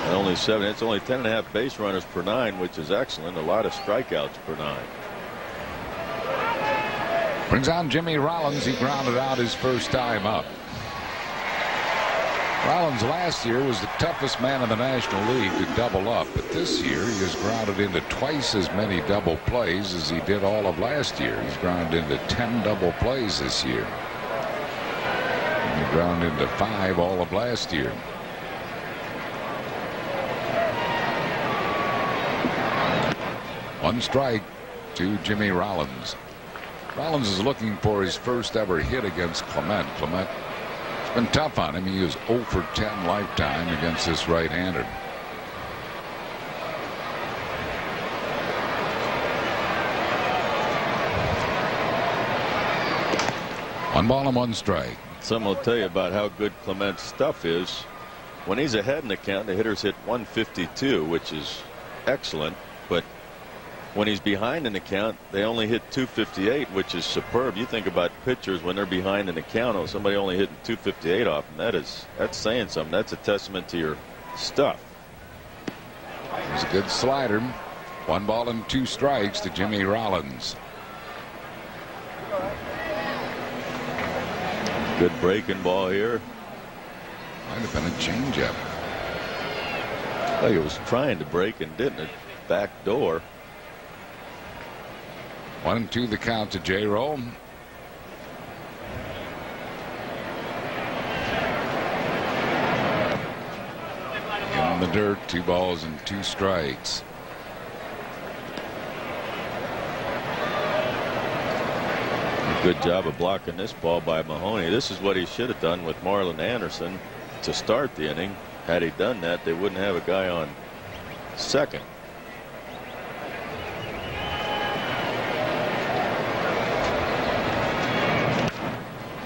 And only 7. It's only 10.5 base runners per 9, which is excellent. A lot of strikeouts per 9. Brings on Jimmy Rollins. He grounded out his first time up. Rollins last year was the toughest man in the National League to double up, but this year he has grounded into twice as many double plays as he did all of last year. He's grounded into 10 double plays this year. And he grounded into 5 all of last year. One strike to Jimmy Rollins. Rollins is looking for his first ever hit against Clement. Clement, it's been tough on him. He is 0 for 10 lifetime against this right-hander. One ball and one strike. Some will tell you about how good Clement's stuff is. When he's ahead in the count, the hitters hit 152, which is excellent. But when he's behind in the count, they only hit 258, which is superb. You think about pitchers when they're behind in the count, or somebody only hitting 258 off them. That's saying something. That's a testament to your stuff. It was a good slider. One ball and 2 strikes to Jimmy Rollins. Good breaking ball here. Might have been a changeup. Well, he was trying to break and didn't. It back door. 1-2 the count to J-Roll. In the dirt, 2 balls and 2 strikes. Good job of blocking this ball by Mahoney. This is what he should have done with Marlon Anderson to start the inning. Had he done that, they wouldn't have a guy on second.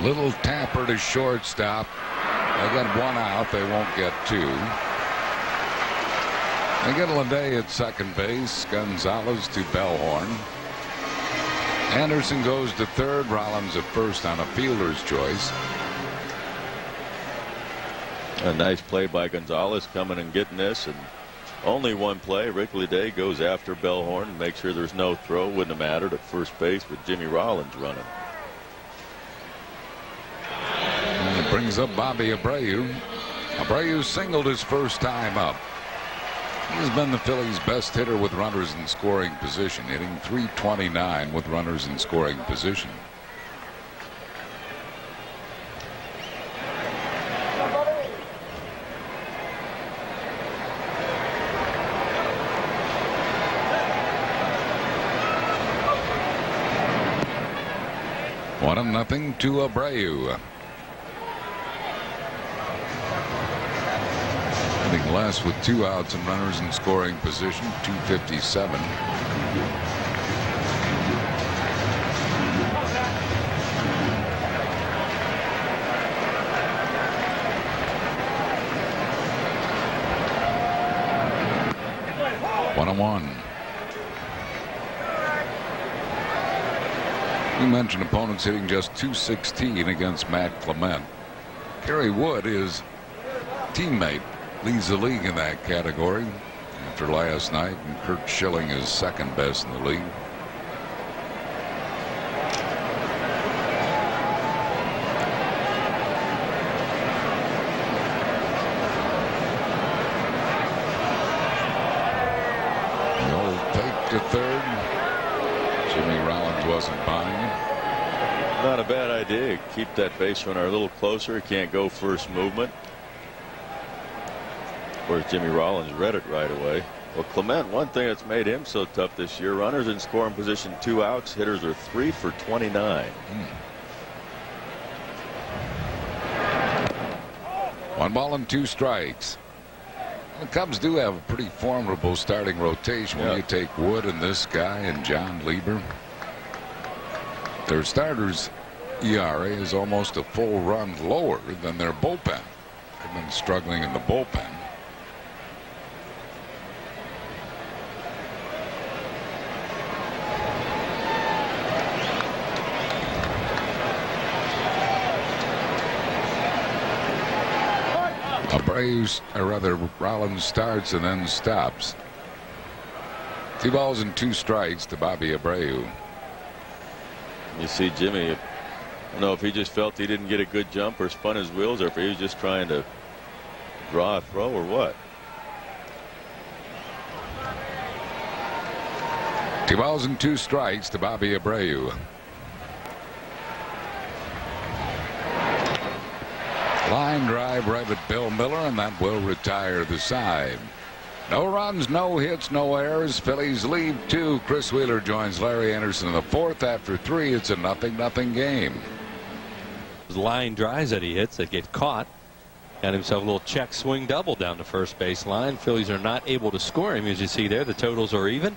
Little tapper to shortstop. They got 1 out. They won't get 2. They get Leday at second base. Gonzalez to Bellhorn. Anderson goes to third. Rollins at first on a fielder's choice. A nice play by Gonzalez coming and getting this. And only one play. Rick Leday goes after Bellhorn and make sure there's no throw. Wouldn't have mattered at first base with Jimmy Rollins running. And it brings up Bobby Abreu. Abreu singled his first time up. He's been the Phillies' best hitter with runners in scoring position, hitting .329 with runners in scoring position. One and nothing to Abreu. Hitting less with 2 outs and runners in scoring position, .257. 1-1. You mentioned opponents hitting just .216 against Matt Clement. Kerry Wood, his teammate, leads the league in that category after last night, and Kurt Schilling is second best in the league. No take to third. Jimmy Rollins wasn't buying it. Not a bad idea. Keep that base runner a little closer. He can't go first movement. Of course, Jimmy Rollins read it right away. Well, Clement, one thing that's made him so tough this year, runners in scoring position, 2 outs. Hitters are 3 for 29. 1 ball and 2 strikes. The Cubs do have a pretty formidable starting rotation when you take Wood and this guy and John Lieber. Their starters' ERA is almost a full run lower than their bullpen. They've been struggling in the bullpen. Abreu, or rather Rollins, starts and then stops. 2 balls and 2 strikes to Bobby Abreu. You see Jimmy, I don't know if he just felt he didn't get a good jump or spun his wheels, or if he was just trying to draw a throw or what. 2 balls and 2 strikes to Bobby Abreu. Line drive right at Bill Miller, and that will retire the side. No runs, no hits, no errors. Phillies lead 2. Chris Wheeler joins Larry Anderson in the 4th. After 3, it's a 0-0 game. Line drives that he hits that get caught. Got himself a little check swing double down the first base line. Phillies are not able to score him, as you see there. The totals are even.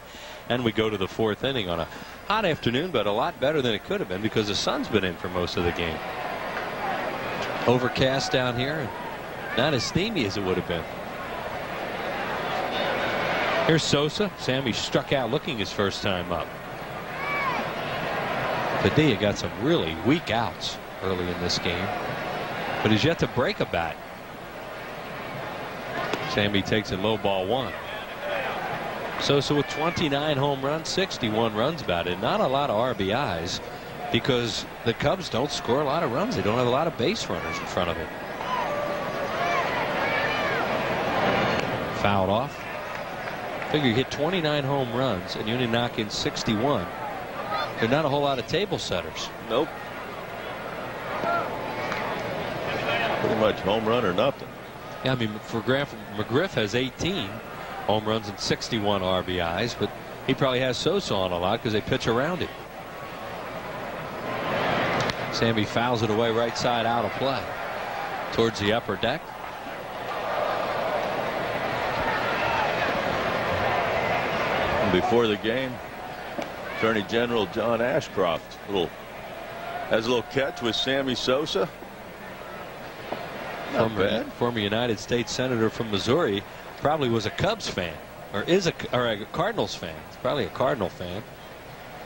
And we go to the 4th inning on a hot afternoon, but a lot better than it could have been because the sun's been in for most of the game. Overcast down here, and not as steamy as it would have been. Here's Sosa. Sammy struck out looking his first time up. Padilla got some really weak outs early in this game, but he's yet to break a bat. Sammy takes it low, ball 1. Sosa with 29 home runs, 61 runs batted. Not a lot of RBIs because the Cubs don't score a lot of runs. They don't have a lot of base runners in front of them. Fouled off. Figure you hit 29 home runs and you only knock in 61. There are not a whole lot of table setters. Nope. Pretty much home run or nothing. Yeah, I mean, for McGriff has 18 home runs and 61 RBIs, but he probably has Sosa on a lot because they pitch around him. Sammy fouls it away right side out of play towards the upper deck. Before the game, Attorney General John Ashcroft has a little catch with Sammy Sosa. Former United States Senator from Missouri, probably was a Cubs fan, or is a Cardinals fan. He's probably a Cardinal fan,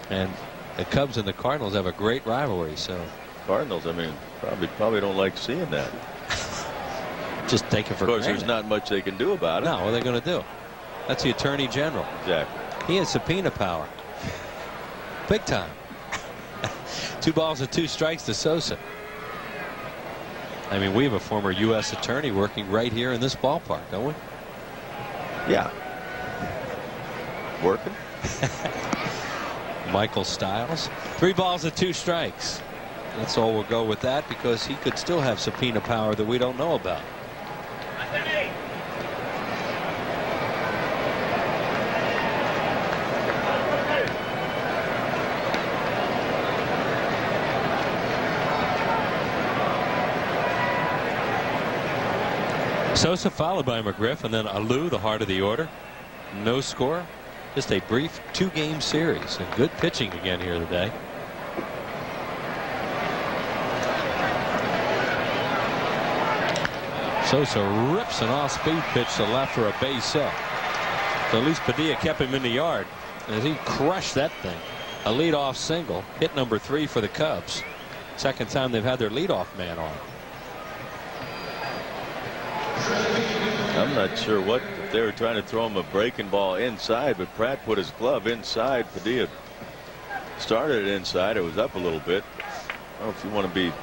and the Cubs and the Cardinals have a great rivalry. So Cardinals, I mean, probably don't like seeing that. Just take it for granted. Of course, there's not much they can do about it. No, what are they going to do? That's the Attorney General. Exactly. He has subpoena power. Big time. 2 balls and 2 strikes to Sosa. I mean, we have a former U.S. attorney working right here in this ballpark, don't we? Yeah. Working. Michael Stiles. 3 balls and 2 strikes. That's all we'll go with that because he could still have subpoena power that we don't know about. Sosa followed by McGriff, and then Alou, the heart of the order. No score. Just a brief 2-game series, and good pitching again here today. Sosa rips an off-speed pitch to left for a base hit. So at least Padilla kept him in the yard as he crushed that thing. A leadoff single, hit number 3 for the Cubs. Second time they've had their leadoff man on. I'm not sure if they were trying to throw him a breaking ball inside, but Pratt put his glove inside. Padilla started it inside. It was up a little bit. I don't know if you want to be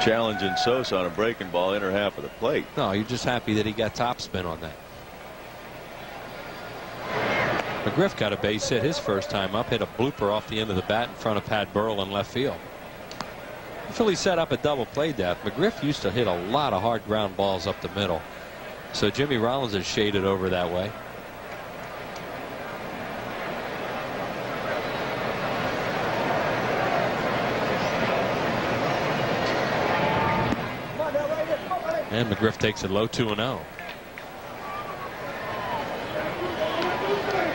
challenging Sosa on a breaking ball inner half of the plate. No, you're just happy that he got topspin on that. McGriff got a base hit his first time up, hit a blooper off the end of the bat in front of Pat Burrell in left field. The Phillies set up a double play death. McGriff used to hit a lot of hard ground balls up the middle, so Jimmy Rollins is shaded over that way. And McGriff takes it low, 2-0.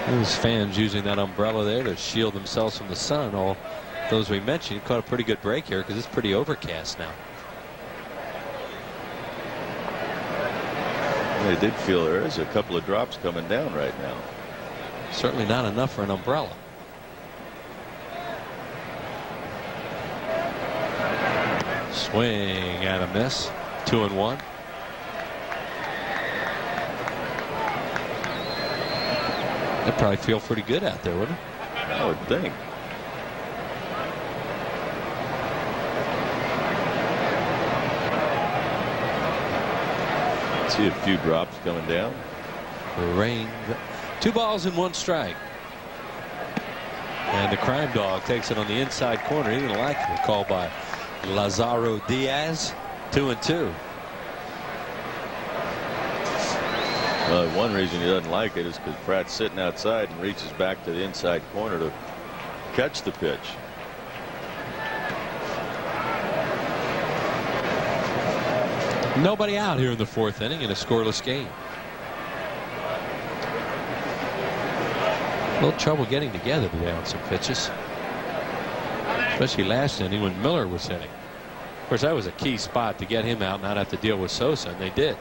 Those fans using that umbrella there to shield themselves from the sun. All those we mentioned caught a pretty good break here because it's pretty overcast now. They did feel there is a couple of drops coming down right now. Certainly not enough for an umbrella. Swing and a miss. 2-1. That'd probably feel pretty good out there, wouldn't it? I would think. See a few drops coming down. Rain. 2 balls and 1 strike. And the crime dog takes it on the inside corner. He didn't like it. Called by Lazaro Diaz. 2-2. One reason he doesn't like it is because Pratt's sitting outside and reaches back to the inside corner to catch the pitch. Nobody out here in the 4th inning in a scoreless game. A little trouble getting together today on some pitches, especially last inning when Miller was hitting. Of course, that was a key spot to get him out and not have to deal with Sosa, and they did.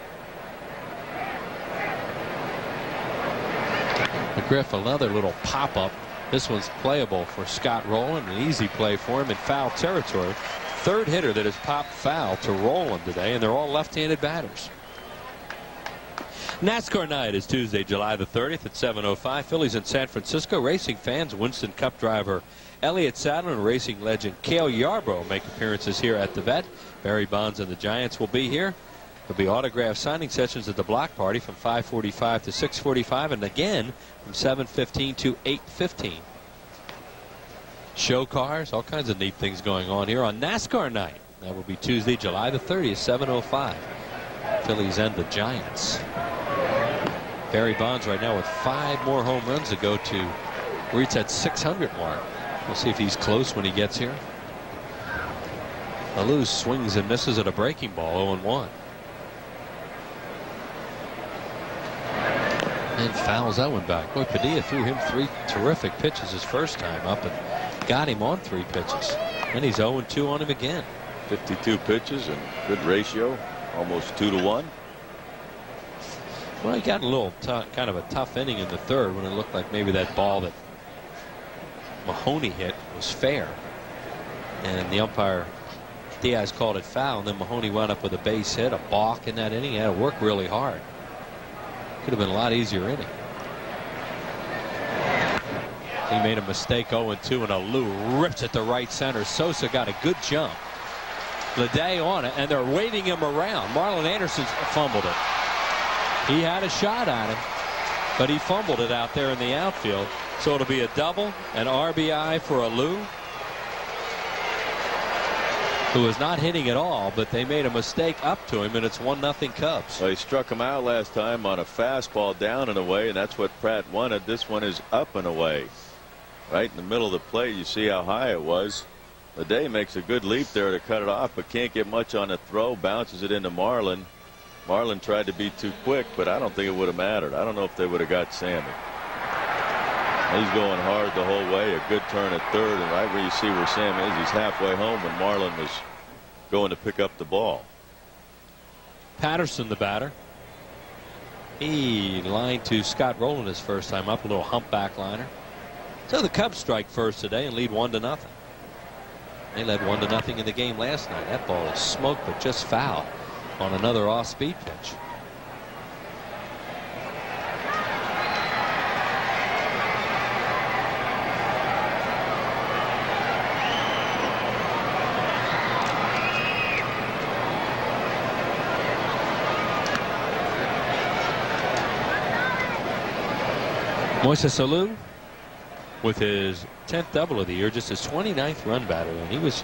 McGriff, another little pop-up. This one's playable for Scott Rowland, an easy play for him in foul territory. Third hitter that has popped foul to Rowland today, and they're all left-handed batters. NASCAR night is Tuesday, July the 30th at 7:05. Phillies in San Francisco. Racing fans, Winston Cup driver Elliott Sadler and racing legend Cale Yarborough make appearances here at the Vet. Barry Bonds and the Giants will be here. There'll be autograph signing sessions at the block party from 5:45 to 6:45, and again from 7:15 to 8:15. Show cars, all kinds of neat things going on here on NASCAR night. That will be Tuesday, July the 30th, 7:05. Phillies and the Giants. Barry Bonds right now with 5 more home runs to go to where he's at 600 mark. We'll see if he's close when he gets here. Alou swings and misses at a breaking ball, 0-1. And fouls that one back. Boy, Padilla threw him 3 terrific pitches his first time up and got him on 3 pitches. And he's 0-2 on him again. 52 pitches and good ratio, almost 2-1. Well, he got a little kind of a tough inning in the 3rd when it looked like maybe that ball that Mahoney hit was fair, and the umpire Diaz called it foul, and then Mahoney wound up with a base hit, a balk in that inning. He had to work really hard. Could have been a lot easier inning. He made a mistake, 0-2, and Alou rips it to right center. Sosa got a good jump. Leday on it, and they're waving him around. Marlon Anderson fumbled it. He had a shot at him, but he fumbled it out there in the outfield. So it'll be a double, an RBI for Alou, who is not hitting at all, but they made a mistake up to him, and it's 1-0 Cubs. Well, he struck him out last time on a fastball down and away, and that's what Pratt wanted. This one is up and away. Right in the middle of the plate, you see how high it was. Leday makes a good leap there to cut it off, but can't get much on the throw. Bounces it into Marlin. Marlin tried to be too quick, but I don't think it would have mattered. I don't know if they would have got Sammy. He's going hard the whole way. A good turn at third, and right where you see where Sam is, he's halfway home when Marlin was going to pick up the ball. Patterson, the batter. He lined to Scott Rowland his first time up, a little humpback liner. So the Cubs strike first today and lead 1-0. They led 1-0 in the game last night. That ball is smoked but just foul on another off-speed pitch. Moises Alou with his 10th double of the year, just his 29th run batter, and he was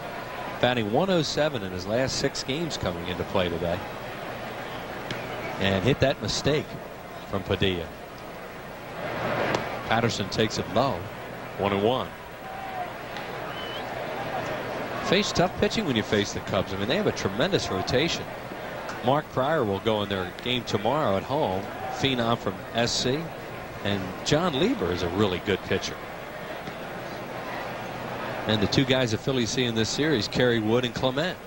batting 107 in his last 6 games coming into play today, and hit that mistake from Padilla. Patterson takes it low, 1-1. Face tough pitching when you face the Cubs. I mean, they have a tremendous rotation. Mark Pryor will go in their game tomorrow at home, phenom from SC. And John Lieber is a really good pitcher. And the 2 guys the Phillies see in this series, Kerry Wood and Clement.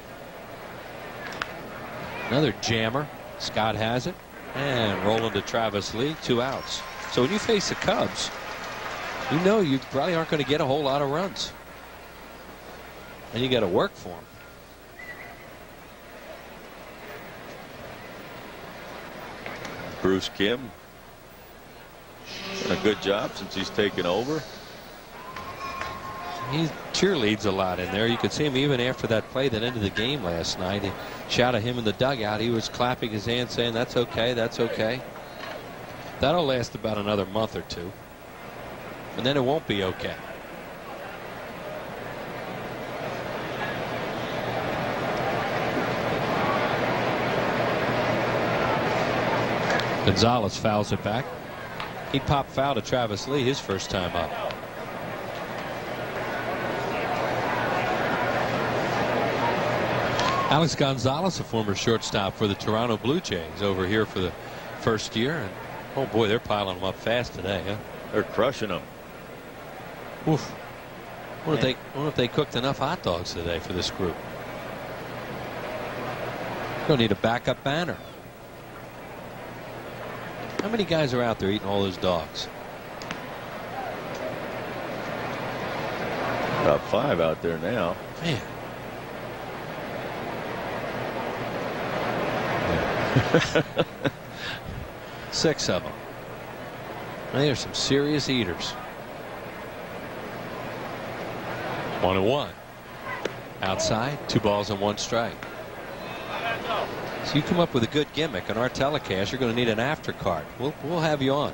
Another jammer. Scott has it. And rolling to Travis Lee, 2 outs. So when you face the Cubs, you know you probably aren't going to get a whole lot of runs. And you got to work for them. Bruce Kim. Done a good job since he's taken over. He cheerleads a lot in there. You could see him even after that play that ended the game last night. He shouted him in the dugout. He was clapping his hands saying, "That's okay, that's okay." That'll last about another month or 2. And then it won't be okay. Gonzalez fouls it back. He popped foul to Travis Lee his first time up. Alex Gonzalez, a former shortstop for the Toronto Blue Jays, over here for the first year. And oh boy, they're piling them up fast today. Huh? They're crushing them. Oof. I wonder if they cooked enough hot dogs today for this group. Don't need a backup banner. How many guys are out there eating all those dogs? About 5 out there now. Man. 6 of them. They are some serious eaters. 1-1. Outside, 2 balls and 1 strike. So you come up with a good gimmick on our telecast, you're going to need an after card. We'll have you on.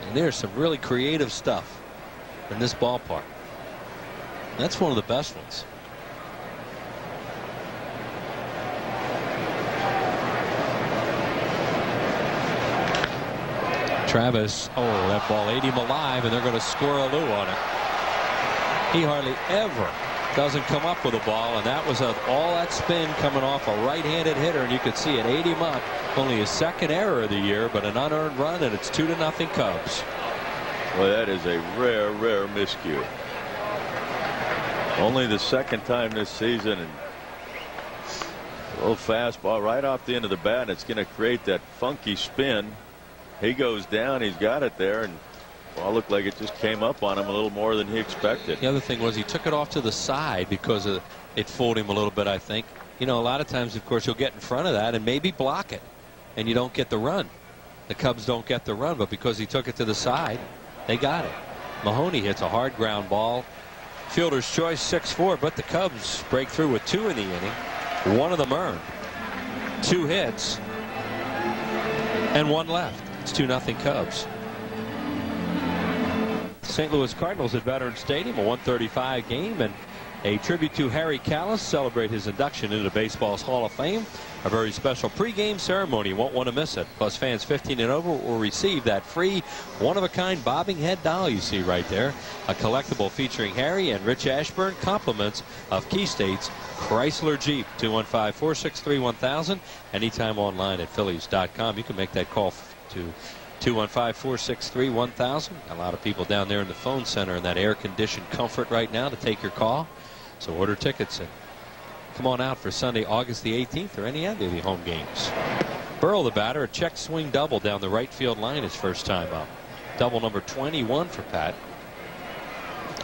And there's some really creative stuff in this ballpark. That's one of the best ones. Travis, oh, that ball ate him alive, and they're going to score Alou on it. He hardly ever doesn't come up with a ball, and that was all that spin coming off a right-handed hitter, and you could see it ate him up. Only his 2nd error of the year, but an unearned run, and it's 2-0 Cubs. Well, that is a rare miscue. Only the 2nd time this season, and a little fastball right off the end of the bat, and it's going to create that funky spin. He goes down, he's got it there, and well, it looked like it just came up on him a little more than he expected. The other thing was he took it off to the side because it fooled him a little bit, I think. You know, a lot of times, of course, you'll get in front of that and maybe block it, and you don't get the run. The Cubs don't get the run, but because he took it to the side, they got it. Mahoney hits a hard ground ball. Fielder's choice, 6-4, but the Cubs break through with 2 in the inning. 1 of them earned. 2 hits and 1 left. It's 2-0 Cubs. St. Louis Cardinals at Veterans Stadium, a 1:35 game, and a tribute to Harry Kalas, celebrate his induction into baseball's Hall of Fame. A very special pregame ceremony. You won't want to miss it. Plus, fans 15 and over will receive that free one-of-a-kind bobbing head doll you see right there. A collectible featuring Harry and Rich Ashburn, compliments of Key State's Chrysler Jeep. 215-463-1000. Anytime online at Phillies.com. You can make that call to 215-463-1000. A lot of people down there in the phone center in that air-conditioned comfort right now to take your call. So order tickets and come on out for Sunday, August the 18th, or any other of the home games. Burrell, the batter, a check swing double down the right field line his first time up. Double number 21 for Pat.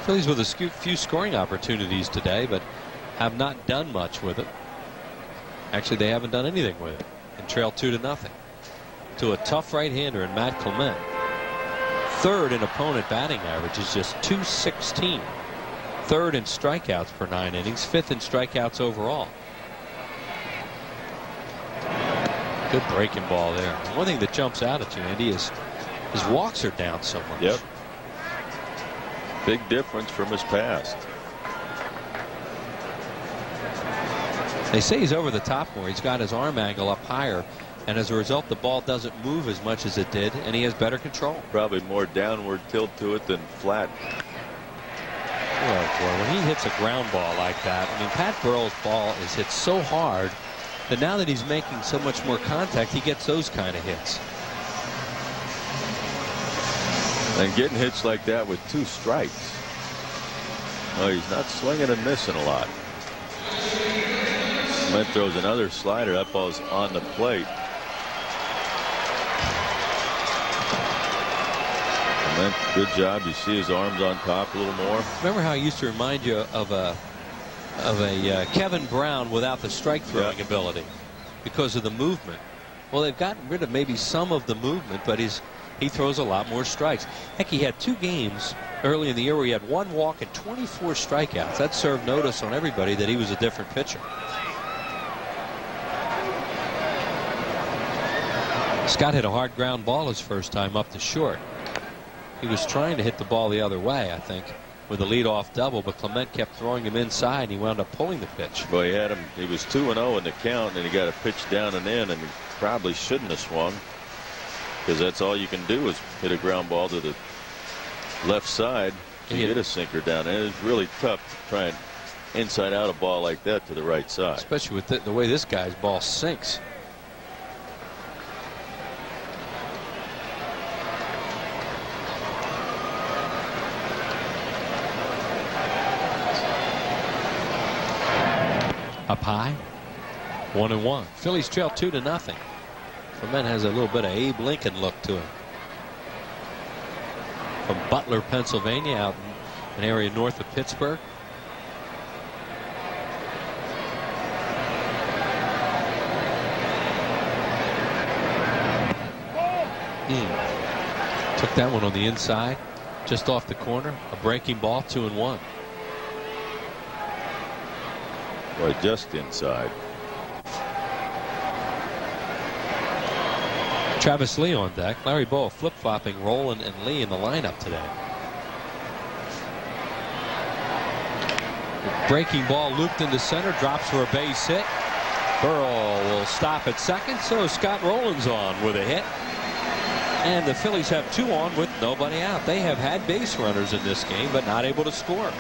Phillies with a few scoring opportunities today, but have not done much with it. Actually, they haven't done anything with it, and trail 2-0 to a tough right-hander in Matt Clement. Third in opponent batting average is just .216. Third in strikeouts per 9 innings. Fifth in strikeouts overall. Good breaking ball there. One thing that jumps out at you, Andy, is his walks are down so much. Yep. Big difference from his past. They say he's over the top more. He's got his arm angle up higher, and as a result the ball doesn't move as much as it did, and he has better control. Probably more downward tilt to it than flat. Oh boy, when he hits a ground ball like that, I mean, Pat Burrell's ball is hit so hard that now that he's making so much more contact, he gets those kind of hits. And getting hits like that with 2 strikes. Oh, he's not swinging and missing a lot. Clement throws another slider. That ball's on the plate. Clement, good job. You see his arms on top a little more. Remember how I used to remind you of a Kevin Brown without the strike throwing ability because of the movement. Well, they've gotten rid of maybe some of the movement, but he throws a lot more strikes. Heck, he had 2 games early in the year where he had 1 walk and 24 strikeouts. That served notice on everybody that he was a different pitcher. Scott hit a hard ground ball his first time up to short. He was trying to hit the ball the other way, I think, with a leadoff double, but Clement kept throwing him inside, and he wound up pulling the pitch. Well, he was 2-0 in the count, and he got a pitch down and in, and he probably shouldn't have swung, because that's all you can do is hit a ground ball to the left side to get a sinker down. And it's really tough to try and inside out a ball like that to the right side, especially with the way this guy's ball sinks. Up high, 1-1. Phillies trail 2-0. Clement has a little bit of Abe Lincoln look to him. From Butler, Pennsylvania, out in an area north of Pittsburgh. Took that one on the inside, just off the corner. A breaking ball, 2-1. Boy, just inside. Travis Lee on deck. Larry Bowa flip-flopping Rolen and Lee in the lineup today. Breaking ball looped into center, drops for a base hit. Burrell will stop at second, so Scott Rolen's on with a hit. And the Phillies have 2 on with nobody out. They have had base runners in this game, but not able to score.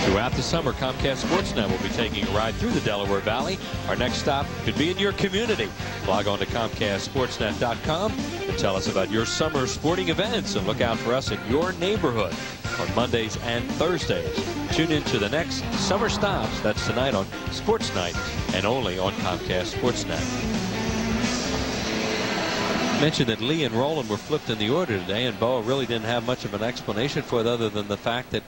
Throughout the summer, Comcast Sportsnet will be taking a ride through the Delaware Valley. Our next stop could be in your community. Log on to ComcastSportsnet.com and tell us about your summer sporting events, and look out for us in your neighborhood on Mondays and Thursdays. Tune in to the next Summer Stops. That's tonight on Sports Night and only on Comcast Sportsnet. Mentioned that Lee and Rolen were flipped in the order today, and Bowa really didn't have much of an explanation for it other than the fact that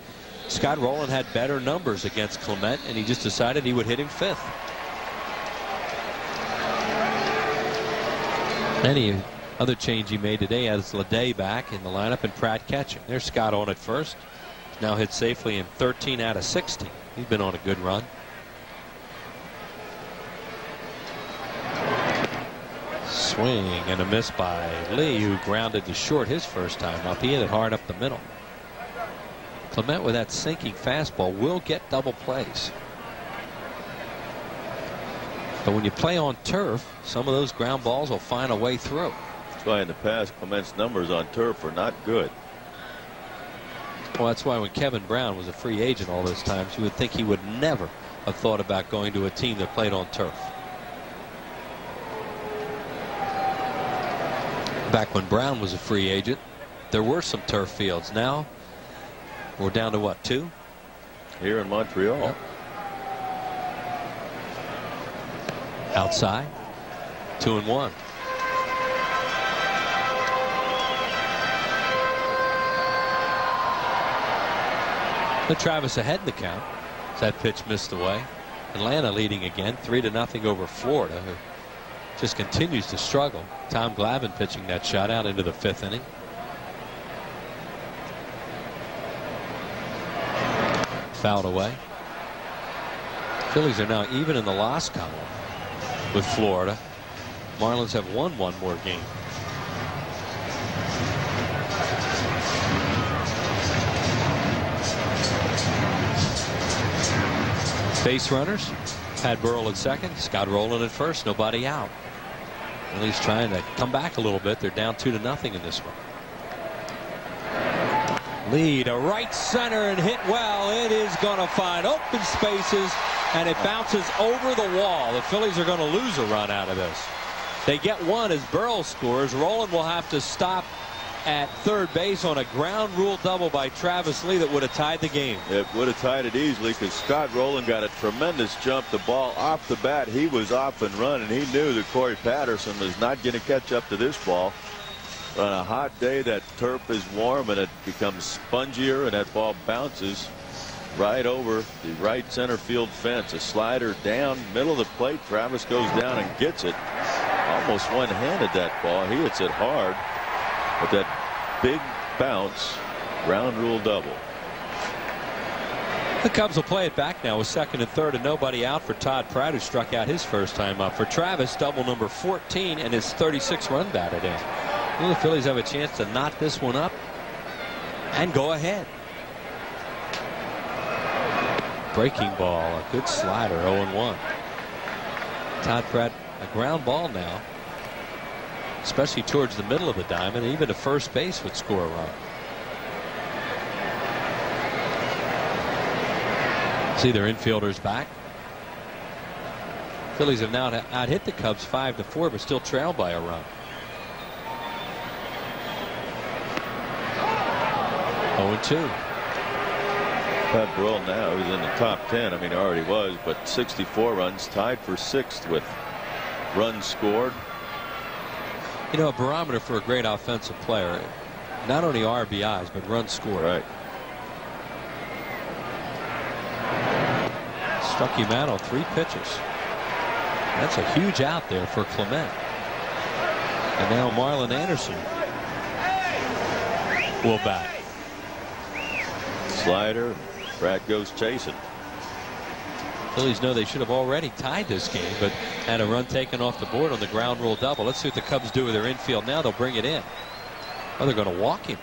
Scott Rolen had better numbers against Clement, and he just decided he would hit him 5th. Any other change he made today has Leday back in the lineup and Pratt catching. There's Scott on at first. Now hit safely in 13 out of 16. He's been on a good run. Swing and a miss by Lee, who grounded to short his first time up. He hit it hard up the middle. Clement with that sinking fastball will get double plays. But when you play on turf, some of those ground balls will find a way through. That's why in the past Clement's numbers on turf are not good. Well, that's why when Kevin Brown was a free agent all those times, you would think he would never have thought about going to a team that played on turf. Back when Brown was a free agent, there were some turf fields. Now we're down to what, 2? Here in Montreal. Yep. Outside. 2-1. But Travis ahead in the count. That pitch missed away. Atlanta leading again 3-0 over Florida, who just continues to struggle. Tom Glavine pitching that shutout into the 5th inning. Fouled away. Phillies are now even in the loss column with Florida. Marlins have won one more game. Base runners. Pat Burrell at second. Scott Rowland at first. Nobody out. Phillies trying to come back a little bit. They're down 2-0 in this one. Lead a right center and hit well. It is going to find open spaces, and it bounces over the wall. The Phillies are going to lose a run out of this. They get one as Burrell scores. Rowland will have to stop at third base on a ground rule double by Travis Lee that would have tied the game. It would have tied it easily because Scott Rowland got a tremendous jump. The ball off the bat. He was off and running. He knew that Corey Patterson was not going to catch up to this ball. On a hot day, that turf is warm and it becomes spongier, and that ball bounces right over the right center field fence. A slider down middle of the plate. Travis goes down and gets it. Almost one-handed that ball. He hits it hard. But that big bounce, ground rule double. The Cubs will play it back now with second and third and nobody out for Todd Pratt, who struck out his first time up. For Travis, double number 14 and his 36th run batted in. Well, the Phillies have a chance to knock this one up and go ahead. Breaking ball, a good slider, 0-1. Todd Pratt, a ground ball now, especially towards the middle of the diamond. Even to first base would score a run. See their infielders back. Phillies have now out-hit the Cubs 5-4, but still trailed by a run. 0-2. Pat Burrell now is in the top 10. I mean, he already was, but 64 runs, tied for 6th with runs scored. You know, a barometer for a great offensive player, not only RBIs, but runs scored. Right. Struck him out on 3 pitches. That's a huge out there for Clement. And now Marlon Anderson will bat. Slider. Pratt goes chasing. Phillies know they should have already tied this game, but had a run taken off the board on the ground rule double. Let's see what the Cubs do with their infield now. They'll bring it in. Oh, they're going to walk him.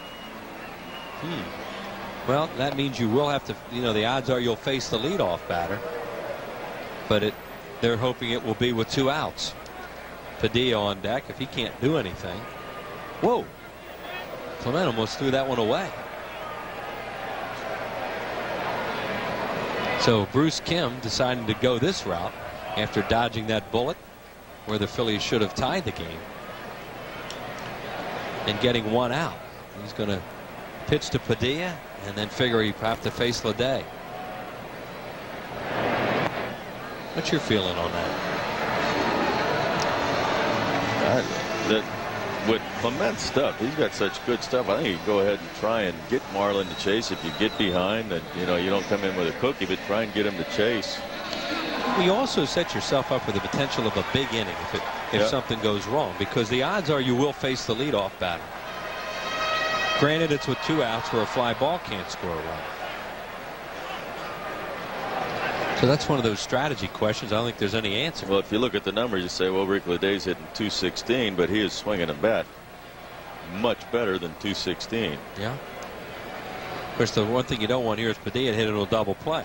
Well, that means you will have to, you know, the odds are you'll face the leadoff batter. But they're hoping it will be with 2 outs. Padilla on deck if he can't do anything. Whoa. Clement almost threw that one away. So Bruce Kim deciding to go this route after dodging that bullet where the Phillies should have tied the game and getting 1 out. He's going to pitch to Padilla and then figure he'd have to face Ledet. What's your feeling on that? With Clement's stuff, he's got such good stuff. I think you can go ahead and try and get Marlon to chase. If you get behind, and you know you don't come in with a cookie, but try and get him to chase. Well, you also set yourself up for the potential of a big inning if something goes wrong, because the odds are you will face the leadoff batter. Granted, it's with 2 outs where a fly ball can't score a run. So that's one of those strategy questions. I don't think there's any answer. Well, if you look at the numbers, you say, well, Rick Ledet's hitting .216, but he is swinging a bat much better than .216. Yeah. Of course, the one thing you don't want here is Padilla hit it a double play.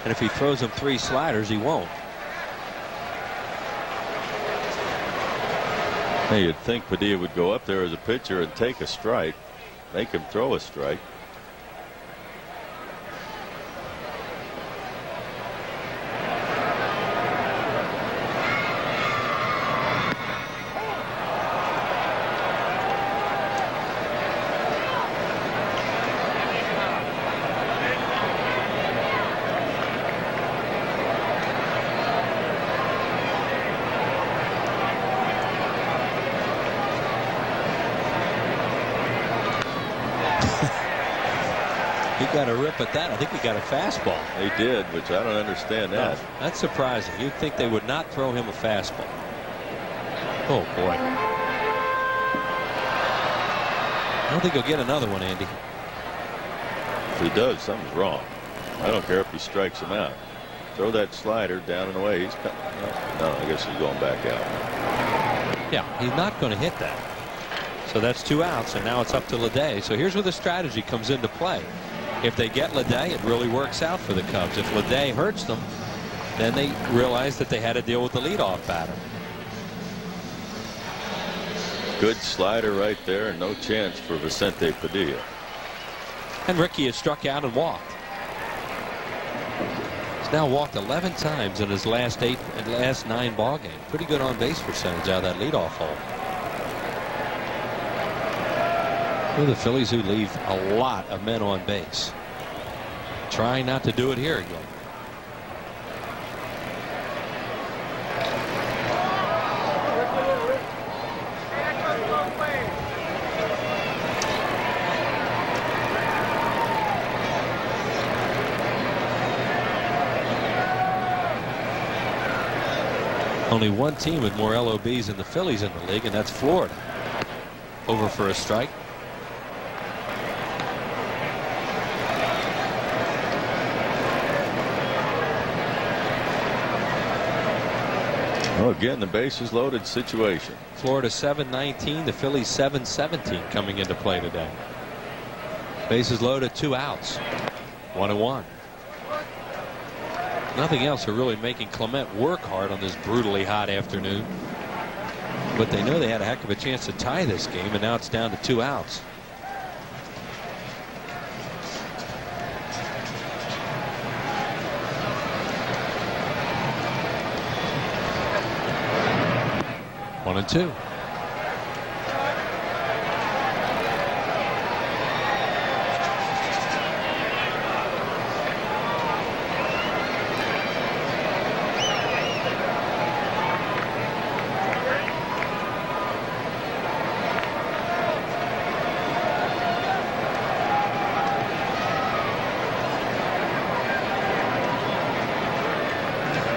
And if he throws him 3 sliders, he won't. Hey, you'd think Padilla would go up there as a pitcher and take a strike, make him throw a strike. got a rip at that. I think he got a fastball. They did, which I don't understand that. No, that's surprising. You'd think they would not throw him a fastball. Oh, boy. I don't think he'll get another one, Andy. If he does, something's wrong. I don't care if he strikes him out. Throw that slider down and away. He's no, I guess he's going back out. Yeah, he's not going to hit that. So that's 2 outs, and now it's up to Leday. So here's where the strategy comes into play. If they get Leday, it really works out for the Cubs. If Leday hurts them, then they realize that they had to deal with the leadoff batter. Good slider right there, and no chance for Vicente Padilla. And Ricky has struck out and walked. He's now walked 11 times in his last 9 ball games. Pretty good on base percentage out of that leadoff hole. Well, the Phillies who leave a lot of men on base. Trying not to do it here again. Only one team with more LOBs than the Phillies in the league, and that's Florida. Over for a strike. Oh, again, the bases loaded situation. Florida 7-19, the Phillies 7-17 coming into play today. Bases loaded, 2 outs. 1-1. Nothing else are really making Clement work hard on this brutally hot afternoon. But they know they had a heck of a chance to tie this game, and now it's down to 2 outs. One and 2.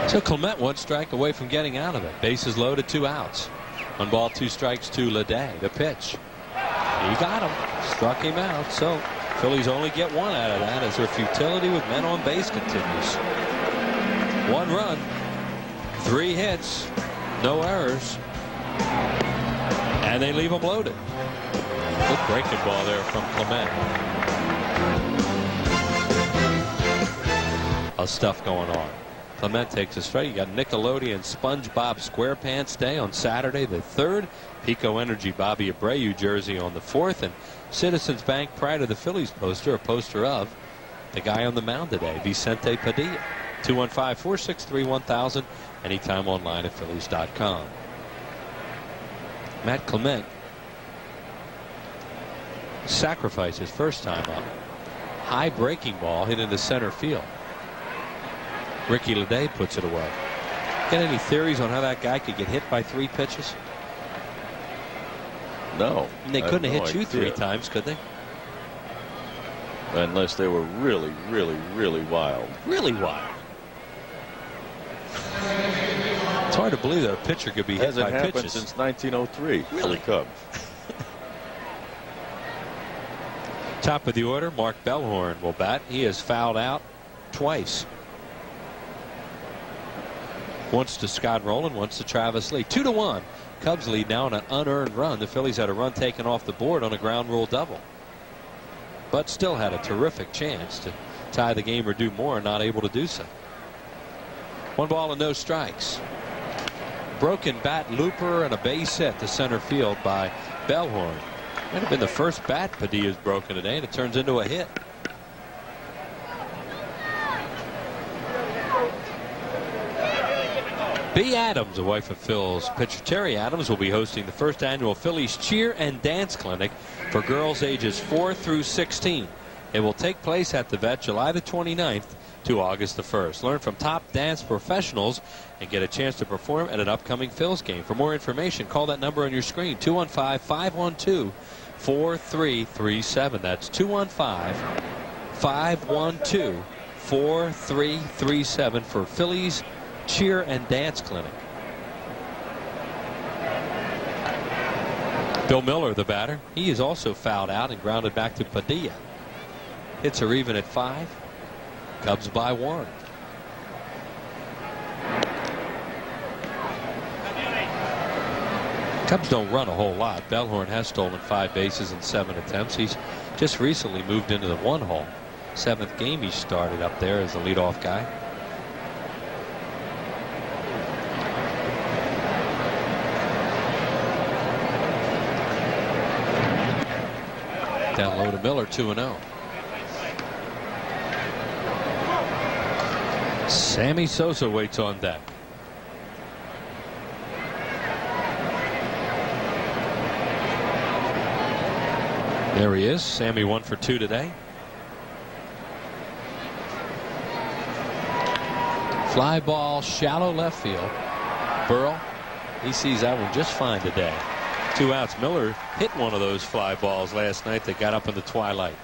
So Clement 1 strike away from getting out of it. Bases loaded, 2 outs. 1 ball, 2 strikes to Leday. The pitch. He got him. Struck him out. So Phillies only get 1 out of that as their futility with men on base continues. 1 run. 3 hits. No errors. And they leave them loaded. Good breaking ball there from Clement. Stuff going on. Clement takes a strike. You got Nickelodeon SpongeBob SquarePants Day on Saturday the 3rd. Pico Energy Bobby Abreu jersey on the 4th. And Citizens Bank prior to the Phillies poster, a poster of the guy on the mound today, Vicente Padilla. 215-463-1000. Anytime online at Phillies.com. Matt Clement sacrificed his first time up. High breaking ball hit into center field. Ricky Leday puts it away. Got any theories on how that guy could get hit by 3 pitches? No. And they couldn't have hit you 3 times, could they? Unless they were really, really, really wild. Really wild. It's hard to believe that a pitcher could be hit by pitches. Hasn't happened since 1903 for the Cubs. Top of the order, Mark Bellhorn will bat. He has fouled out twice. Once to Scott Rowland, once to Travis Lee. 2-1. Cubs lead now on an unearned run. The Phillies had a run taken off the board on a ground rule double, but still had a terrific chance to tie the game or do more, not able to do so. 1 ball and no strikes. Broken bat looper and a base hit to center field by Bellhorn. Might have been the first bat Padilla's broken today, and it turns into a hit. B. Adams, the wife of Phil's pitcher Terry Adams, will be hosting the first annual Phillies Cheer and Dance Clinic for girls ages 4 through 16. It will take place at the Vet July the 29th to August the 1st. Learn from top dance professionals and get a chance to perform at an upcoming Phil's game. For more information, call that number on your screen, 215-512-4337. That's 512-4337 for Phillies Cheer and Dance Clinic. Bill Miller, the batter, he is also fouled out and grounded back to Padilla. Hits are even at 5. Cubs by 1. Cubs don't run a whole lot. Bellhorn has stolen 5 bases in 7 attempts. He's just recently moved into the 1 hole. 7th game he started up there as the leadoff guy. Down low to Miller, 2-0. Sammy Sosa waits on deck. There he is. Sammy 1 for 2 today. Fly ball, shallow left field. Burrell, he sees that one just fine today. 2 outs. Miller hit one of those fly balls last night that got up in the twilight.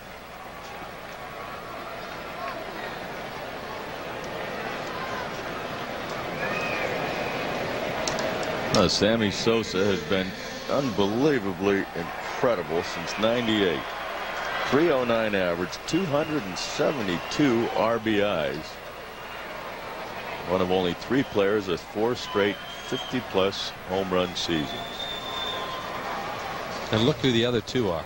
Sammy Sosa has been unbelievably incredible since '98. 309 average, 272 RBIs. One of only 3 players with 4 straight 50-plus home run seasons. And look who the other 2 are.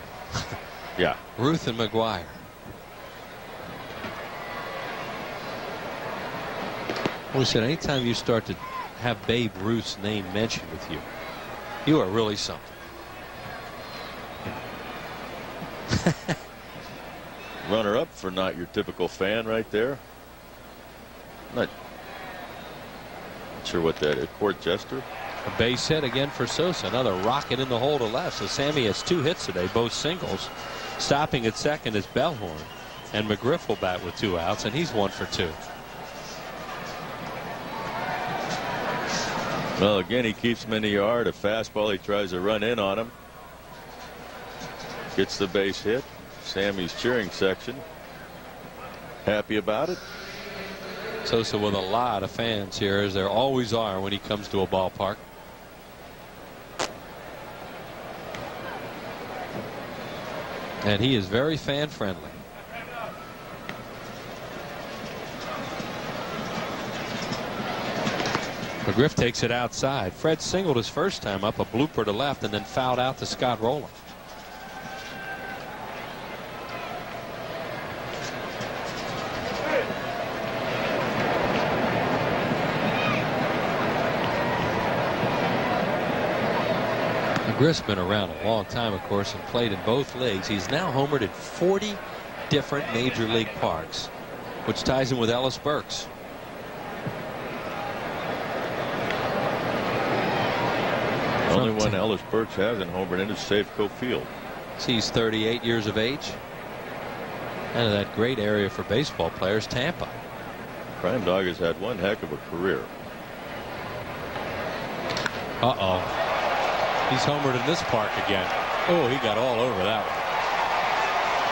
Yeah. Ruth and McGuire. We said anytime you start to have Babe Ruth's name mentioned with you, you are really something. Runner up for not your typical fan right there. Not sure what that is. Court Jester. A base hit again for Sosa. Another rocket in the hole to left. So Sammy has 2 hits today, both singles. Stopping at second is Bellhorn, and McGriff will bat with 2 outs, and he's 1 for 2. Well, again, he keeps him in the yard. A fastball, he tries to run in on him. Gets the base hit. Sammy's cheering section happy about it. Sosa with a lot of fans here, as there always are when he comes to a ballpark. And he is very fan friendly. McGriff takes it outside. Fred singled his first time up, a blooper to left, and then fouled out to Scott Rowland. McGriff's been around a long time, of course, and played in both leagues. He's now homered at 40 different major league parks, which ties him with Ellis Burks. The only one Ellis Burks hasn't homered in is Safeco Field. He's 38 years of age. And that great area for baseball players, Tampa. Crime Dog has had one heck of a career. Uh-oh. He's homered in this park again. Oh, he got all over that one.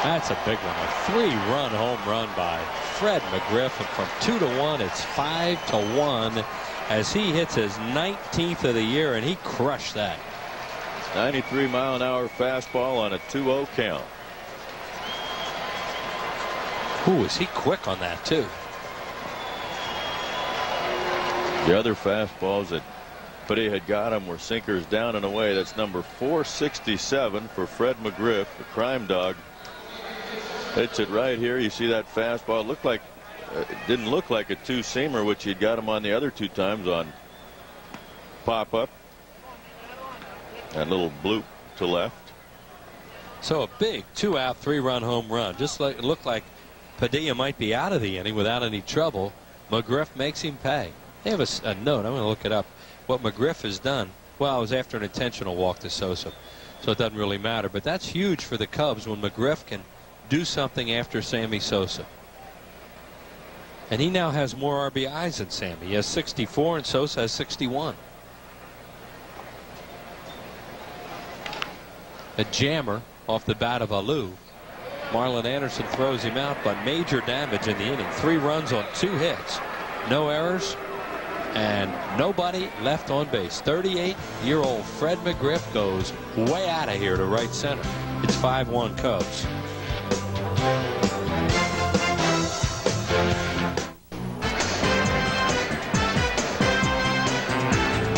That's a big one. A 3-run home run by Fred McGriff. And from 2-1, it's 5-1 as he hits his 19th of the year, and he crushed that. 93-mile-an-hour fastball on a 2-0 count. Ooh, is he quick on that, too? The other fastballs that Padilla had got him were sinkers down and away. That's number 467 for Fred McGriff, the Crime Dog. Hits it right here. You see that fastball. It looked like it didn't look like a 2-seamer, which he'd got him on the other 2 times on pop-up. And a little bloop to left. So a big 2-out, 3-run home run. Just like it looked like Padilla might be out of the inning without any trouble. McGriff makes him pay. They have a note. I'm going to look it up. What McGriff has done. Well, it was after an intentional walk to Sosa, so it doesn't really matter. But that's huge for the Cubs when McGriff can do something after Sammy Sosa. And he now has more RBIs than Sammy. He has 64 and Sosa has 61. A jammer off the bat of Alou. Marlon Anderson throws him out, but major damage in the inning. 3 runs on 2 hits. No errors and nobody left on base. 38-year-old Fred McGriff goes way out of here to right center. It's 5-1 Cubs.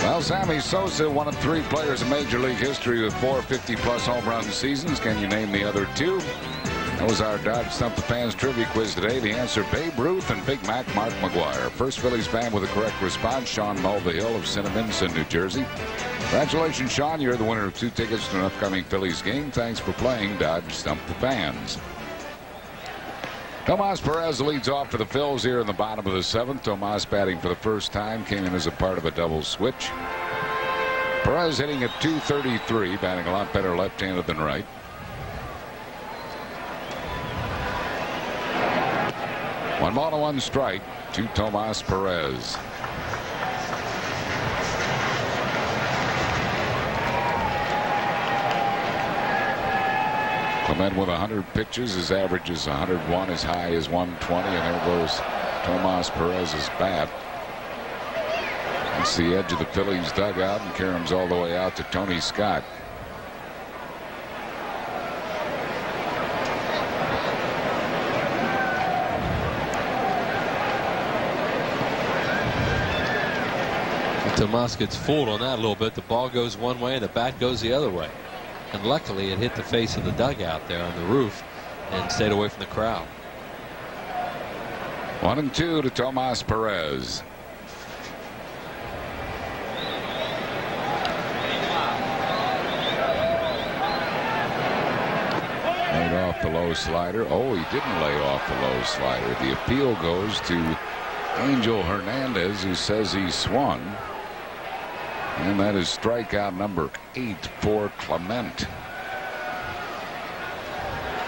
Well, Sammy Sosa, one of 3 players in Major League history with 4 50-plus home run seasons. Can you name the other 2? That was our Dodge Stump the Fans trivia quiz today. The answer, Babe Ruth and Big Mac Mark McGwire. First Phillies fan with a correct response, Sean Mulvihill of Cinnaminson, New Jersey. Congratulations, Sean. You're the winner of 2 tickets to an upcoming Phillies game. Thanks for playing Dodge Stump the Fans. Tomas Perez leads off for the Phils here in the bottom of the 7th. Tomas batting for the first time, came in as a part of a double switch. Perez hitting at .233, batting a lot better left-handed than right. One ball to 1 strike to Tomas Perez. Clement with 100 pitches. His average is 101, as high as 120. And there goes Tomas Perez's bat. It's the edge of the Phillies dugout, and Karam's all the way out to Tony Scott. Tomas gets fooled on that a little bit. The ball goes one way and the bat goes the other way. And luckily it hit the face of the dugout there on the roof and stayed away from the crowd. 1-2 to Tomas Perez. Laid off the low slider. Oh, he didn't lay off the low slider. The appeal goes to Angel Hernandez, who says he swung. And that is strikeout number 8 for Clement.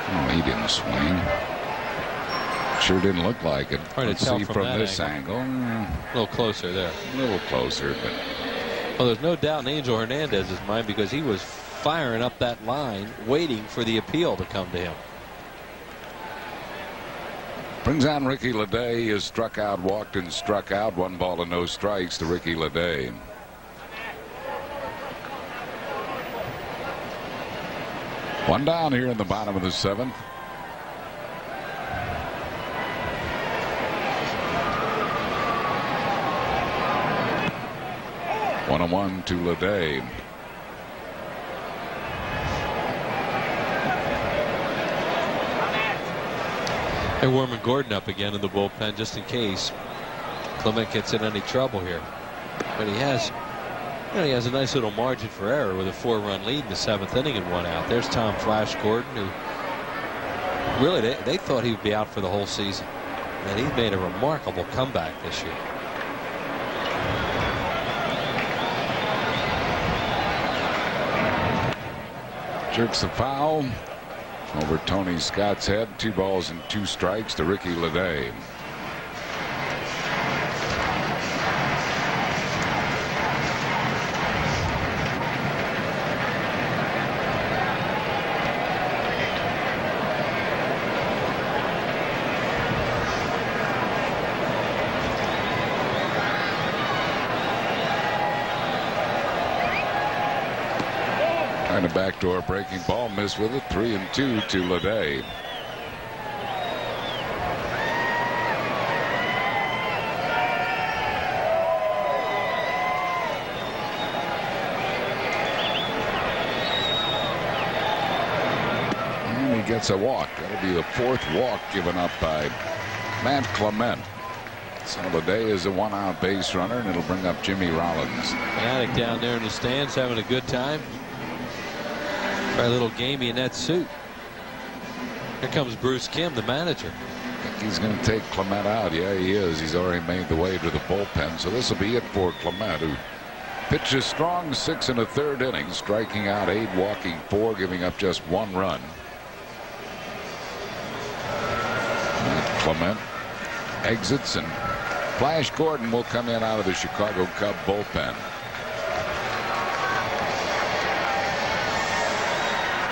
Oh, he didn't swing. Sure didn't look like it. Hard to Let's tell see from this angle. A little closer there. A little closer, but well, there's no doubt in Angel Hernandez's mind, because he was firing up that line, waiting for the appeal to come to him. brings on Ricky Leday. He has struck out, walked, and struck out. 1 ball and no strikes to Ricky Leday. One down here in the bottom of the 7th. One and 1 to Leday. They're warming Gordon up again in the bullpen just in case Clement gets in any trouble here. But he has, he has a nice little margin for error with a 4-run lead in the 7th inning and 1 out. There's Tom Flash Gordon, who really they thought he would be out for the whole season, and he made a remarkable comeback this year. Jerks the foul over Tony Scott's head. 2 balls and 2 strikes to Ricky Leday. Trying to backdoor breaking ball, miss with it. 3-2 to Leday. And he gets a walk. That'll be the 4th walk given up by Matt Clement. So Leday is a 1-out base runner, and it'll bring up Jimmy Rollins. Fanatic down there in the stands having a good time. Try a little gamey in that suit. Here comes Bruce Kim, the manager. I think he's going to take Clement out. Yeah, he is. He's already made the way to the bullpen. So this will be it for Clement, who pitched a strong 6 1/3 innings, striking out 8, walking 4, giving up just 1 run. And Clement exits, and Flash Gordon will come in out of the Chicago Cub bullpen.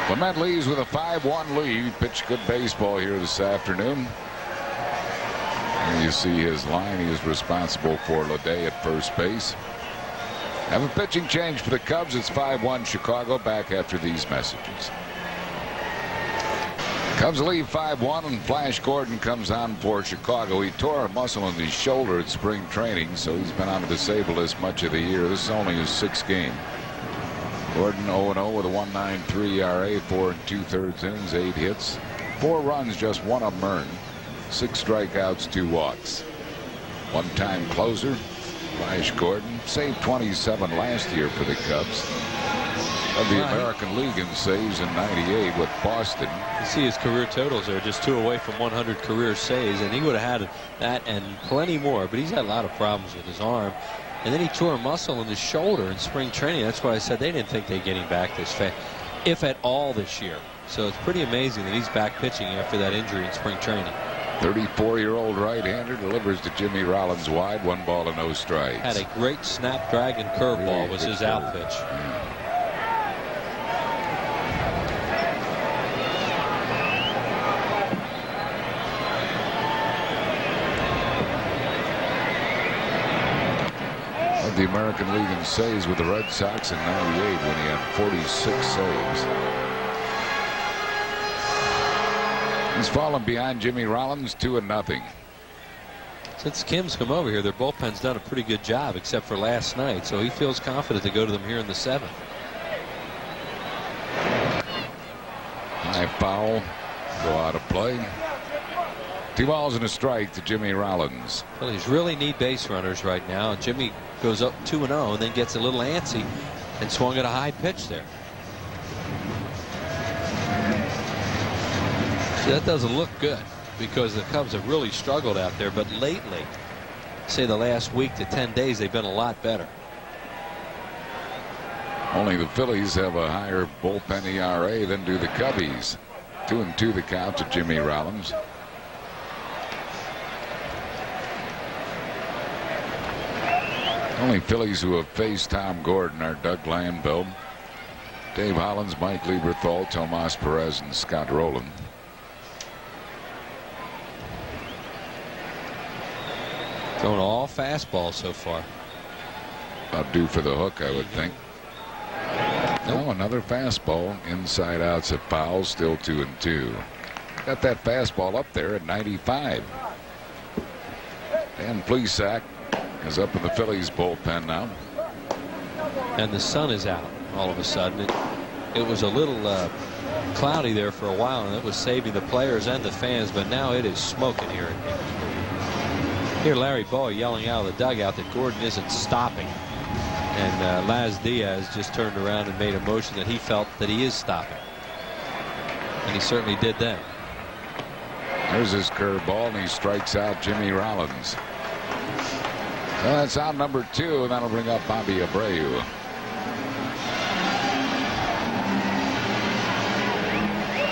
Clement leaves with a 5-1 lead. Pitched good baseball here this afternoon. And you see his line. He is responsible for Leday at first base. Have a pitching change for the Cubs. It's 5-1 Chicago. Back after these messages. Cubs lead 5-1, and Flash Gordon comes on for Chicago. He tore a muscle in his shoulder at spring training, so he's been on the disabled list much of the year. This is only his 6th game. Gordon 0-0 with a 1.93 ERA, 4 2/3 innings, 8 hits, 4 runs, just 1 of them earned, 6 strikeouts, 2 walks. One-time closer, Flash Gordon, saved 27 last year for the Cubs. Of the American League in saves in '98 with Boston. You see his career totals are just 2 away from 100 career saves, and he would have had that and plenty more, but he's had a lot of problems with his arm. And then he tore a muscle in his shoulder in spring training. That's why I said they didn't think they'd get him back this fast, if at all, this year. So it's pretty amazing that he's back pitching after that injury in spring training. 34-year-old right-hander delivers to Jimmy Rollins wide, 1 ball and no strikes. Had a great snapdragon curveball, really was his out pitch. Yeah. The American League in saves with the Red Sox in '98 when he had 46 saves. He's fallen behind Jimmy Rollins 2-0. Since Kim's come over here, their bullpen's done a pretty good job, except for last night, so he feels confident to go to them here in the 7th. High foul, go out of play. 2 balls and a strike to Jimmy Rollins. Well, he's really need base runners right now. Jimmy goes up 2-0 and then gets a little antsy and swung at a high pitch there. So that doesn't look good because the Cubs have really struggled out there. But lately, say the last week to 10 days, they've been a lot better. Only the Phillies have a higher bullpen ERA than do the Cubbies. 2-2 the count to Jimmy Rollins. Only Phillies who have faced Tom Gordon are Doug Glanville, Dave Hollins, Mike Lieberthal, Tomas Perez, and Scott Rowland. Throwing all fastballs so far. About due for the hook, I would think. Nope. No, another fastball. Inside out's a foul, still 2-2. Got that fastball up there at 95. Dan Plesac is up in the Phillies bullpen now. And the sun is out all of a sudden. It was a little cloudy there for a while, and it was saving the players and the fans, but now it is smoking here. Here Larry Bowa yelling out of the dugout that Gordon isn't stopping. And Laz Diaz just turned around and made a motion that he felt that he is stopping. And he certainly did that. There's his curveball, and he strikes out Jimmy Rollins. So that's out number 2, and that'll bring up Bobby Abreu.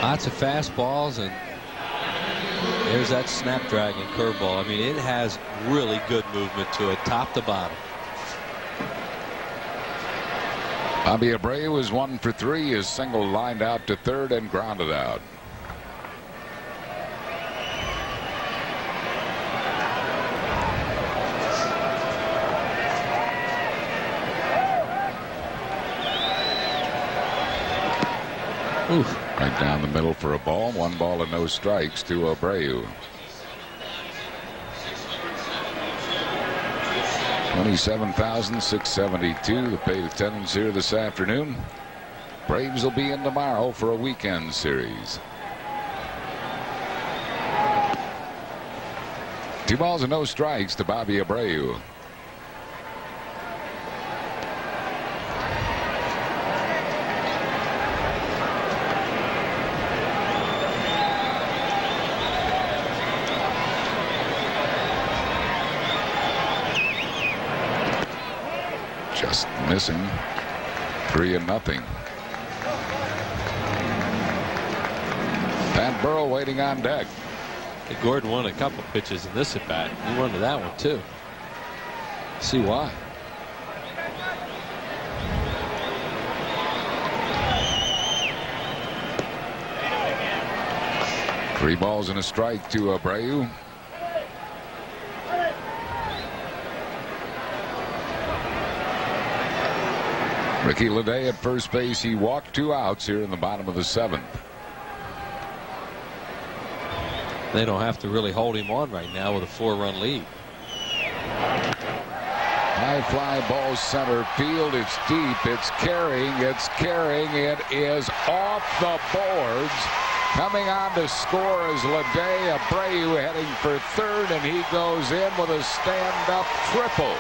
Lots of fastballs, and there's that snapdragon curveball. I mean, it has really good movement to it, top to bottom. Bobby Abreu is 1 for 3. His single lined out to third and grounded out. Oof. Right down the middle for a ball. 1 ball and no strikes to Abreu. 27,672 the paid attendance here this afternoon. Braves will be in tomorrow for a weekend series. 2 balls and no strikes to Bobby Abreu. Just missing. 3-0. Pat Burrell waiting on deck. Hey, Gordon won a couple pitches in this at bat. He won to that one too. See why. 3 balls and a strike to Abreu. Ricky Ledee at first base. He walked 2 outs here in the bottom of the 7th. They don't have to really hold him on right now with a 4-run lead. High fly ball center field. It's deep. It's carrying. It's carrying. It is off the boards. Coming on to score is Ledee. Abreu heading for third, and he goes in with a stand-up triple.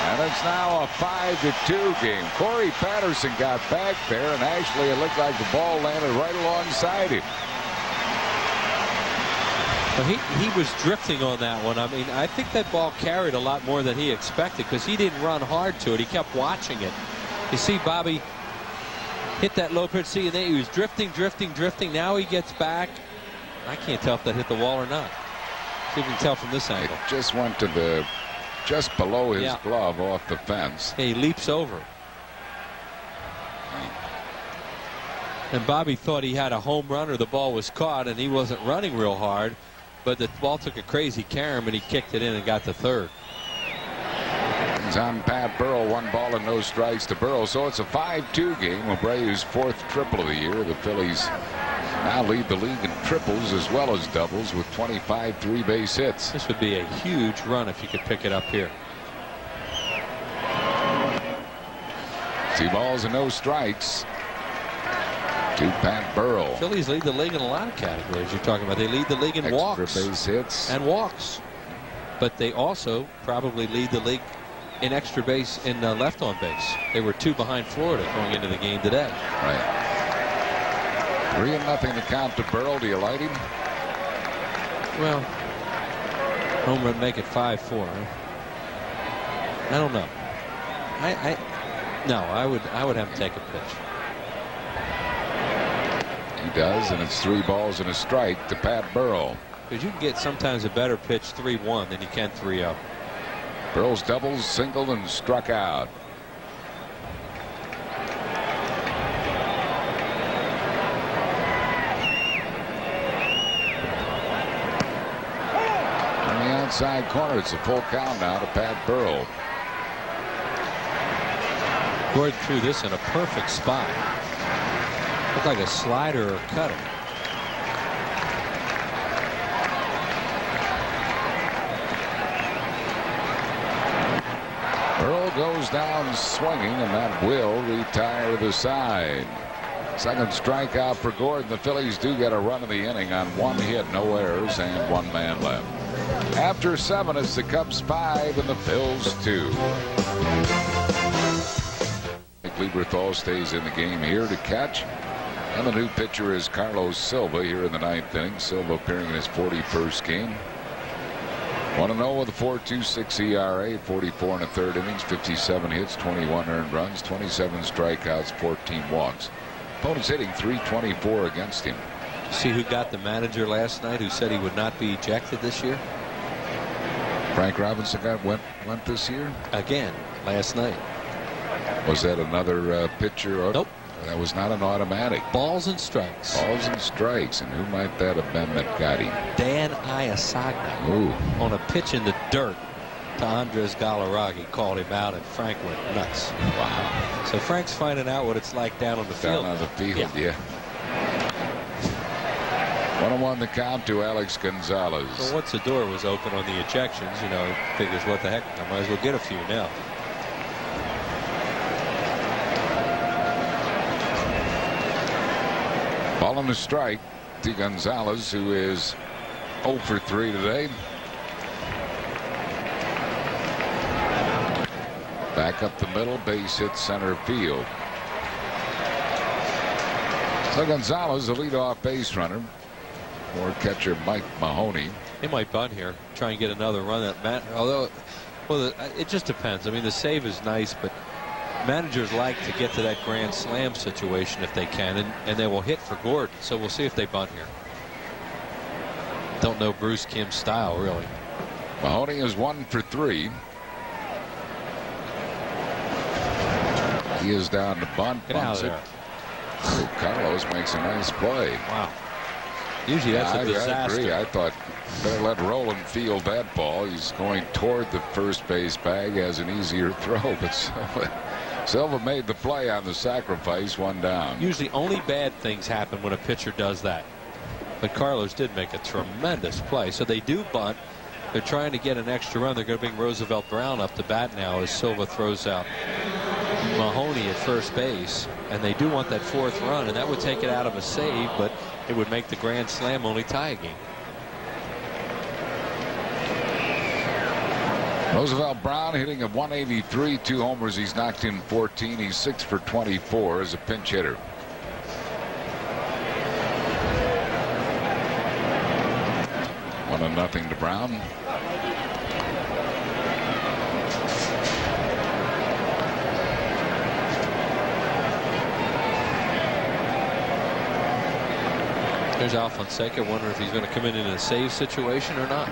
And it's now a 5-2 game. Corey Patterson got back there, and actually it looked like the ball landed right alongside him. But he was drifting on that one. I mean, I think that ball carried a lot more than he expected because he didn't run hard to it. He kept watching it. You see Bobby hit that low pitch. See, he was drifting. Now he gets back. I can't tell if that hit the wall or not. See if you can tell from this angle. It just went to the just below his glove off the fence. He leaps over. And Bobby thought he had a home run or the ball was caught, and he wasn't running real hard. But the ball took a crazy carom, and he kicked it in and got to third. It's on Pat Burrell. 1 ball and no strikes to Burrell. So it's a 5-2 game. Abreu's 4th triple of the year. The Phillies now lead the league in triples as well as doubles with 25 3-base hits. This would be a huge run if you could pick it up here. 2 balls and no strikes to Pat Burrell. Phillies lead the league in a lot of categories you're talking about. They lead the league in walks. Extra base hits. And walks. But they also probably lead the league in extra base in left on base. They were 2 behind Florida going into the game today. Right. 3-0 to count to Burrell. Do you like him? Well, home run make it 5-4. Huh? I don't know. No, I would have him take a pitch. He does, and it's 3 balls and a strike to Pat Burrell. Because you can get sometimes a better pitch 3-1 than you can 3-0. Burrell's doubles, singled, and struck out. On the outside corner, it's a full count now to Pat Burrell. Gordon threw this in a perfect spot. Looked like a slider or cutter. Burrell goes down swinging, and that will retire the side. 2nd strikeout for Gordon. The Phillies do get a run in the inning on 1 hit, no errors, and 1 man left. After 7, it's the Cubs 5 and the Phils 2. Lieberthal stays in the game here to catch. And the new pitcher is Carlos Silva here in the 9th inning. Silva appearing in his 41st game. 1-0 with a 4.26 ERA, 44 1/3 innings, 57 hits, 21 earned runs, 27 strikeouts, 14 walks. Opponents hitting .324 against him. See who got the manager last night who said he would not be ejected this year? Frank Robinson went this year? Again, last night. Was that another pitcher? Nope. That was not an automatic. Balls and strikes. Balls and strikes. And who might that have been that got him? Dan Iasagna. Ooh. On a pitch in the dirt to Andres Galarraga. Called him out, and Frank went nuts. Wow. So Frank's finding out what it's like down on the field. Down on the field, yeah. 1-1 the count to Alex Gonzalez. So once the door was open on the ejections, you know, figures what the heck, I might as well get a few now. Ball on the strike to Gonzalez, who is 0 for 3 today. Back up the middle, base hit center field. So Gonzalez, the leadoff base runner, or catcher Mike Mahoney. They might bunt here, try and get another run at Matt. Although, well, it just depends. I mean, the save is nice, but managers like to get to that grand slam situation if they can, and they will hit for Gordon. So we'll see if they bunt here. Don't know Bruce Kim's style, really. Mahoney is 1 for 3. He is down to bunt. Get out of there. So Carlos makes a nice play. Wow. Usually that's a disaster. I agree. I thought better let Rolen field that ball. He's going toward the first base bag, has an easier throw, but Silva made the play on the sacrifice, one down. Usually only bad things happen when a pitcher does that. But Carlos did make a tremendous play. So they do bunt. They're trying to get an extra run. They're going to bring Roosevelt Brown up to bat now as Silva throws out Mahoney at first base. And they do want that fourth run, and that would take it out of a save, but it would make the grand slam only tie a game. Roosevelt Brown hitting at 183, 2 homers. He's knocked in 14. He's 6 for 24 as a pinch hitter. One and nothing to Brown. There's Alfonseca. Wonder if he's going to come in a save situation or not.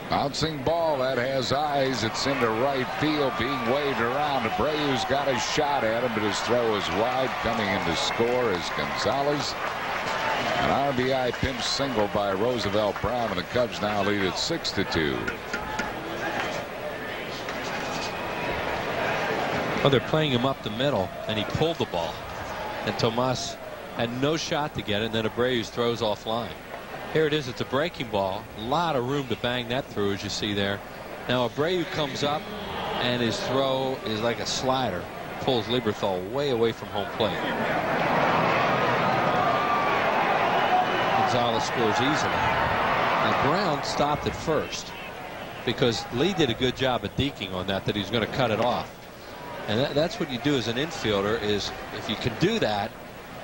Bouncing ball that has eyes. It's into right field, being waved around. Abreu's got a shot at him, but his throw is wide. Coming in to score is Gonzalez. An RBI pinch single by Roosevelt Brown, and the Cubs now lead at 6-2. Well, they're playing him up the middle, and he pulled the ball, and Tomas had no shot to get it, and then Abreu throws offline. Here it is. It's a breaking ball. A lot of room to bang that through, as you see there. Now Abreu comes up, and his throw is like a slider. Pulls Lieberthal way away from home plate. Gonzalez scores easily. Now Brown stopped at first because Lee did a good job of deking on that he was going to cut it off. And that's what you do as an infielder, is if you can do that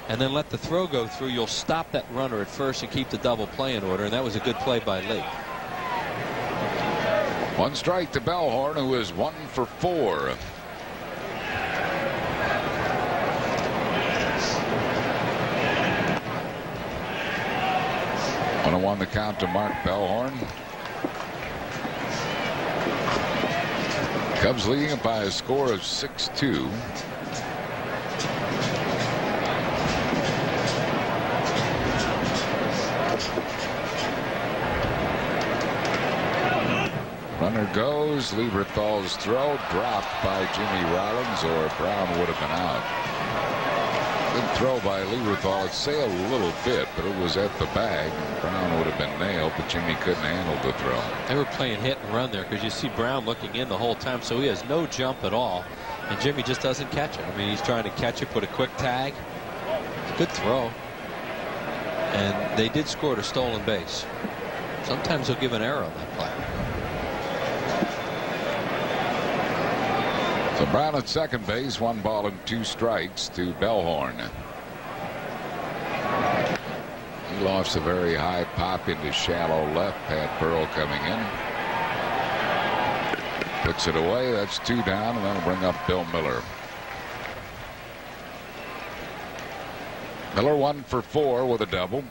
and then let the throw go through, you'll stop that runner at first and keep the double play in order. And that was a good play by Lee. One strike to Bellhorn, who is 1 for 4. One and 1 the count to Mark Bellhorn. Cubs leading it by a score of 6-2. Runner goes. Lieberthal's throw dropped by Jimmy Rollins, or Brown would have been out. Good throw by Lieberthal. It sailed a little bit, but it was at the bag. Brown would have been nailed, but Jimmy couldn't handle the throw. They were playing hit and run there, because you see Brown looking in the whole time, so he has no jump at all, and Jimmy just doesn't catch it. I mean, he's trying to catch it, put a quick tag. Good throw. And they did score a stolen base. Sometimes they'll give an error on that play. So Brown at second base, 1 ball and 2 strikes to Bellhorn. He lost a very high pop into shallow left. Pat Burrell coming in. Puts it away. That's 2 down, and that'll bring up Bill Miller. Miller 1 for 4 with a double.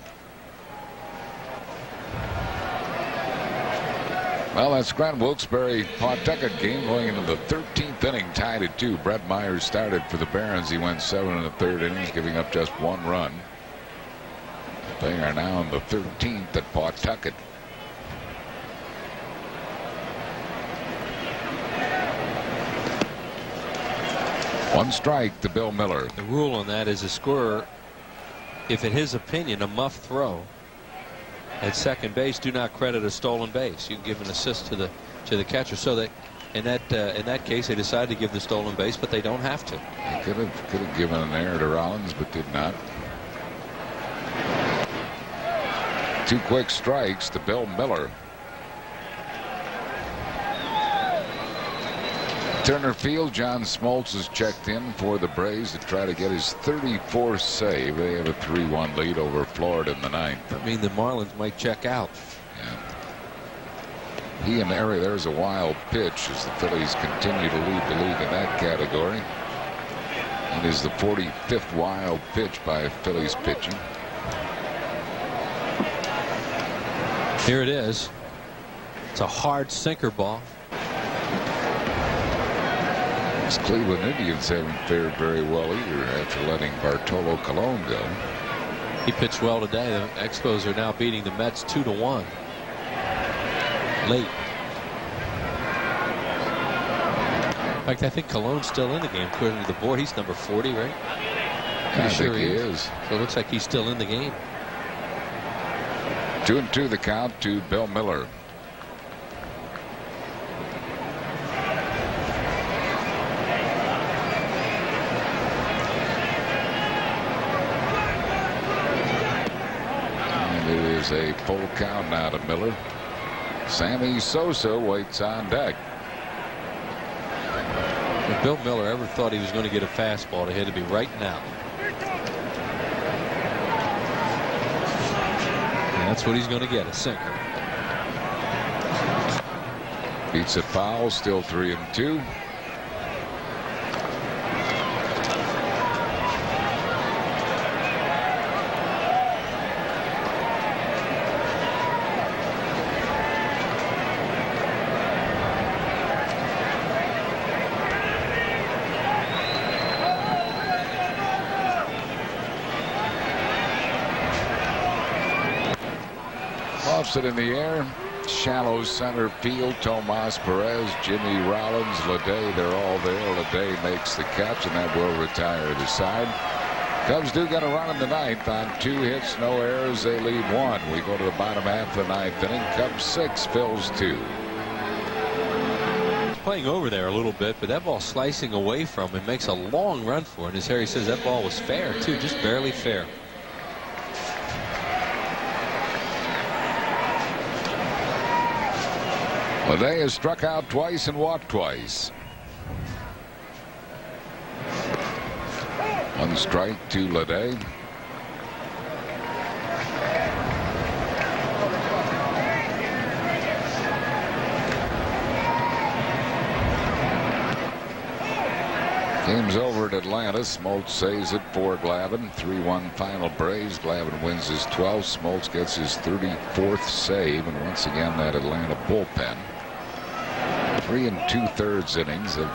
Well, that's Grant Wilkes-Barre Pawtucket game going into the 13th inning, tied at 2. Brett Myers started for the Barons. He went 7 1/3 innings, giving up just 1 run. They are now in the 13th at Pawtucket. One strike to Bill Miller. The rule on that is a scorer, if in his opinion a muff throw at second base, do not credit a stolen base. You can give an assist to the catcher. So that in that case, they decided to give the stolen base, but they don't have to. They could have given an error to Rollins, but did not. 2 quick strikes to Bill Miller. Turner Field, John Smoltz has checked in for the Braves to try to get his 34th save. They have a 3-1 lead over Florida in the 9th. I mean, the Marlins might check out. Yeah. He in the area, there's a wild pitch as the Phillies continue to lead the league in that category. It is the 45th wild pitch by Phillies pitching. Here it is. It's a hard sinker ball. These Cleveland Indians haven't fared very well either after letting Bartolo Colon go. He pitched well today. The Expos are now beating the Mets 2-1. Late. In fact, I think Colon's still in the game. According to the board, he's number 40, right? I think he is. So it looks like he's still in the game. 2-2 the count to Bill Miller. And it is a full count now to Miller. Sammy Sosa waits on deck. If Bill Miller ever thought he was going to get a fastball, it had to be right now. And that's what he's going to get, a sinker. Beats it foul, still 3-2. Offs it in the air. Shallow center field. Tomas Perez, Jimmy Rollins, Leday, they're all there. Leday makes the catch, and that will retire the side. Cubs do get a run in the ninth on 2 hits, no errors. They lead 1. We go to the bottom half of the ninth inning. Cubs 6, Phils 2. Playing over there a little bit, but that ball slicing away from him makes a long run for it. And as Harry says, that ball was fair, too, just barely fair. Leday has struck out twice and walked twice. 1 strike to Leday. Game's over at Atlanta. Smoltz saves it for Glavine. 3-1 final Braves. Glavine wins his 12th. Smoltz gets his 34th save. And once again, that Atlanta bullpen. 3 2/3 innings of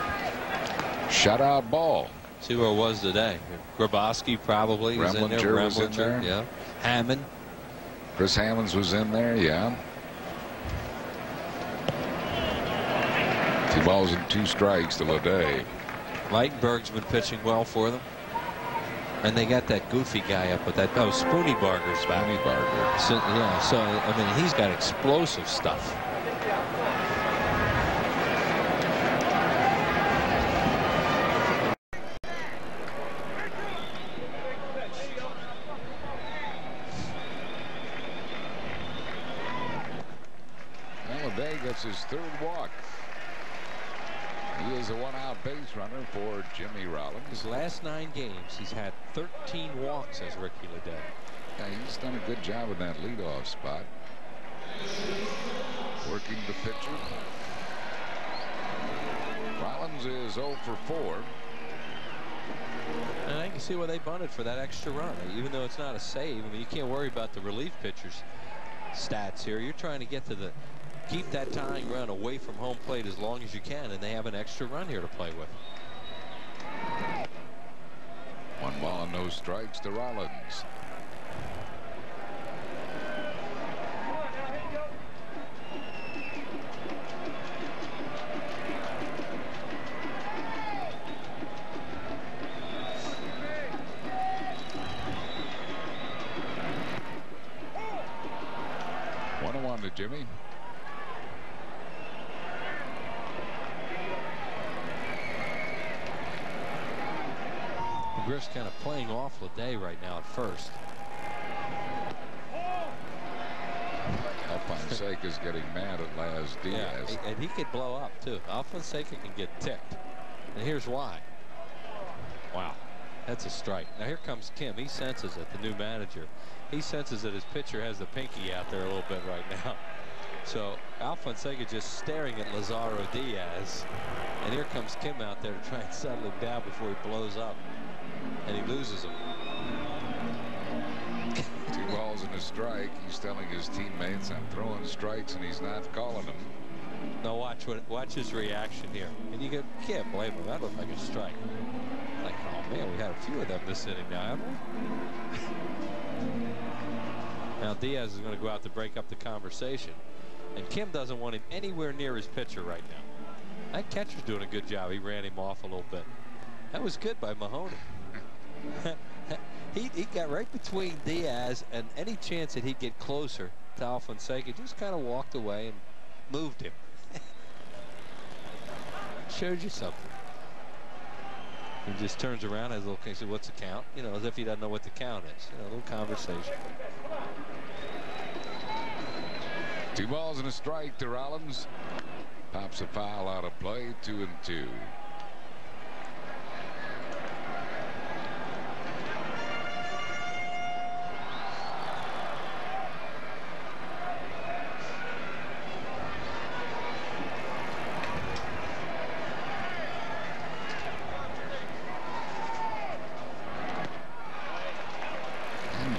shutout ball. See where it was today. Grabowski probably was in there. Remlinger was in there. Yeah. Hammond. Chris Hammonds was in there. Yeah. 2 balls and 2 strikes to Leday. Lightenberg's been pitching well for them. And they got that goofy guy up with that. Oh, Spoonie Barger's back. Spoonie Barger. So, yeah, so, I mean, he's got explosive stuff. Leday gets his 3rd walk. He is a 1-out base runner for Jimmy Rollins. His last 9 games, he's had 13 walks as Ricky Leday. Yeah, he's done a good job in that leadoff spot. Working the pitcher. Rollins is 0 for 4. And I can see why they bunted for that extra run. Even though it's not a save, I mean, you can't worry about the relief pitcher's stats here. You're trying to get to the keep that tying run away from home plate as long as you can, and they have an extra run here to play with. 1 ball and no strikes to Rollins. To Jimmy. McGriff's kind of playing off Leday right now at first. Alfonseca's getting mad at Laz Diaz. Yeah, and he could blow up too. Alfonseca can get ticked, and here's why. Wow, that's a strike. Now here comes Kim. He senses it, the new manager. He senses that his pitcher has the pinky out there a little bit right now. So Alfonseca just staring at Lazaro Diaz, and here comes Kim out there to try and settle him down before he blows up, and he loses him. 2 balls and a strike. He's telling his teammates, I'm throwing strikes, and he's not calling them. Now watch his reaction here. And you can't blame him. That looked like a strike. Like, oh man, we had a few of them this inning now, haven't we? Now Diaz is going to go out to break up the conversation. And Kim doesn't want him anywhere near his pitcher right now. That catcher's doing a good job. He ran him off a little bit. That was good by Mahoney. he got right between Diaz and any chance that he'd get closer to Alfonseca. Just kind of walked away and moved him. Showed you something. He just turns around, has a little case of what's the count? You know, as if he doesn't know what the count is. You know, a little conversation. 2 balls and a strike to Rollins. Pops a foul out of play. 2-2.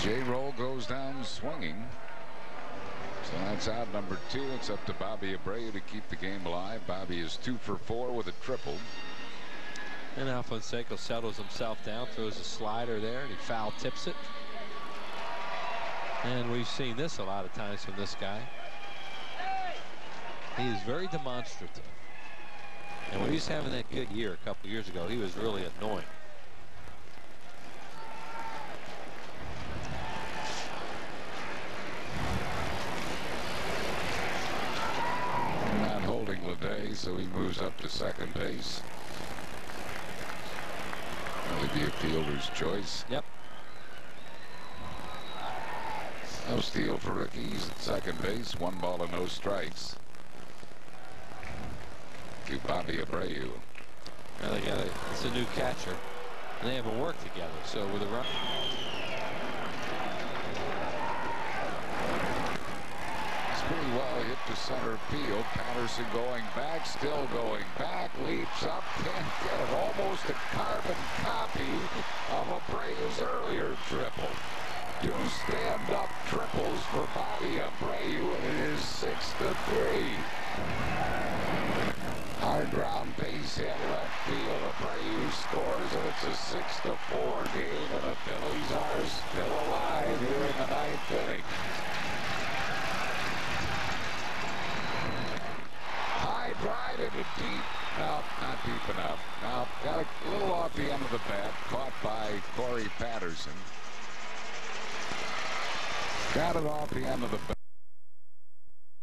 J-Roll goes down swinging. So that's out number 2. It's up to Bobby Abreu to keep the game alive. Bobby is 2 for 4 with a triple. And Alfonseca settles himself down, throws a slider there, and he foul tips it. And we've seen this a lot of times from this guy. He is very demonstrative. And when he was having that good year a couple years ago, he was really annoying. So he moves up to second base. That'll be a fielder's choice. Yep. No steal for Ricky. He's at second base. 1 ball and no strikes. To Bobby Abreu. Now they got it's a new catcher. And they haven't worked together. So with a run. Pretty well hit to center field. Patterson going back, still going back, leaps up, can't get it. Almost a carbon copy of Abreu's earlier triple. 2 stand-up triples for Bobby Abreu, and it is 6-3. Hard ground base hit left field. Abreu scores, and it's a 6-4 game, and the Phillies are still alive here in the 9th inning. Drive into deep. No, not deep enough. Now, got a little off the end of the bat. Caught by Corey Patterson. Got it off the end of the bat.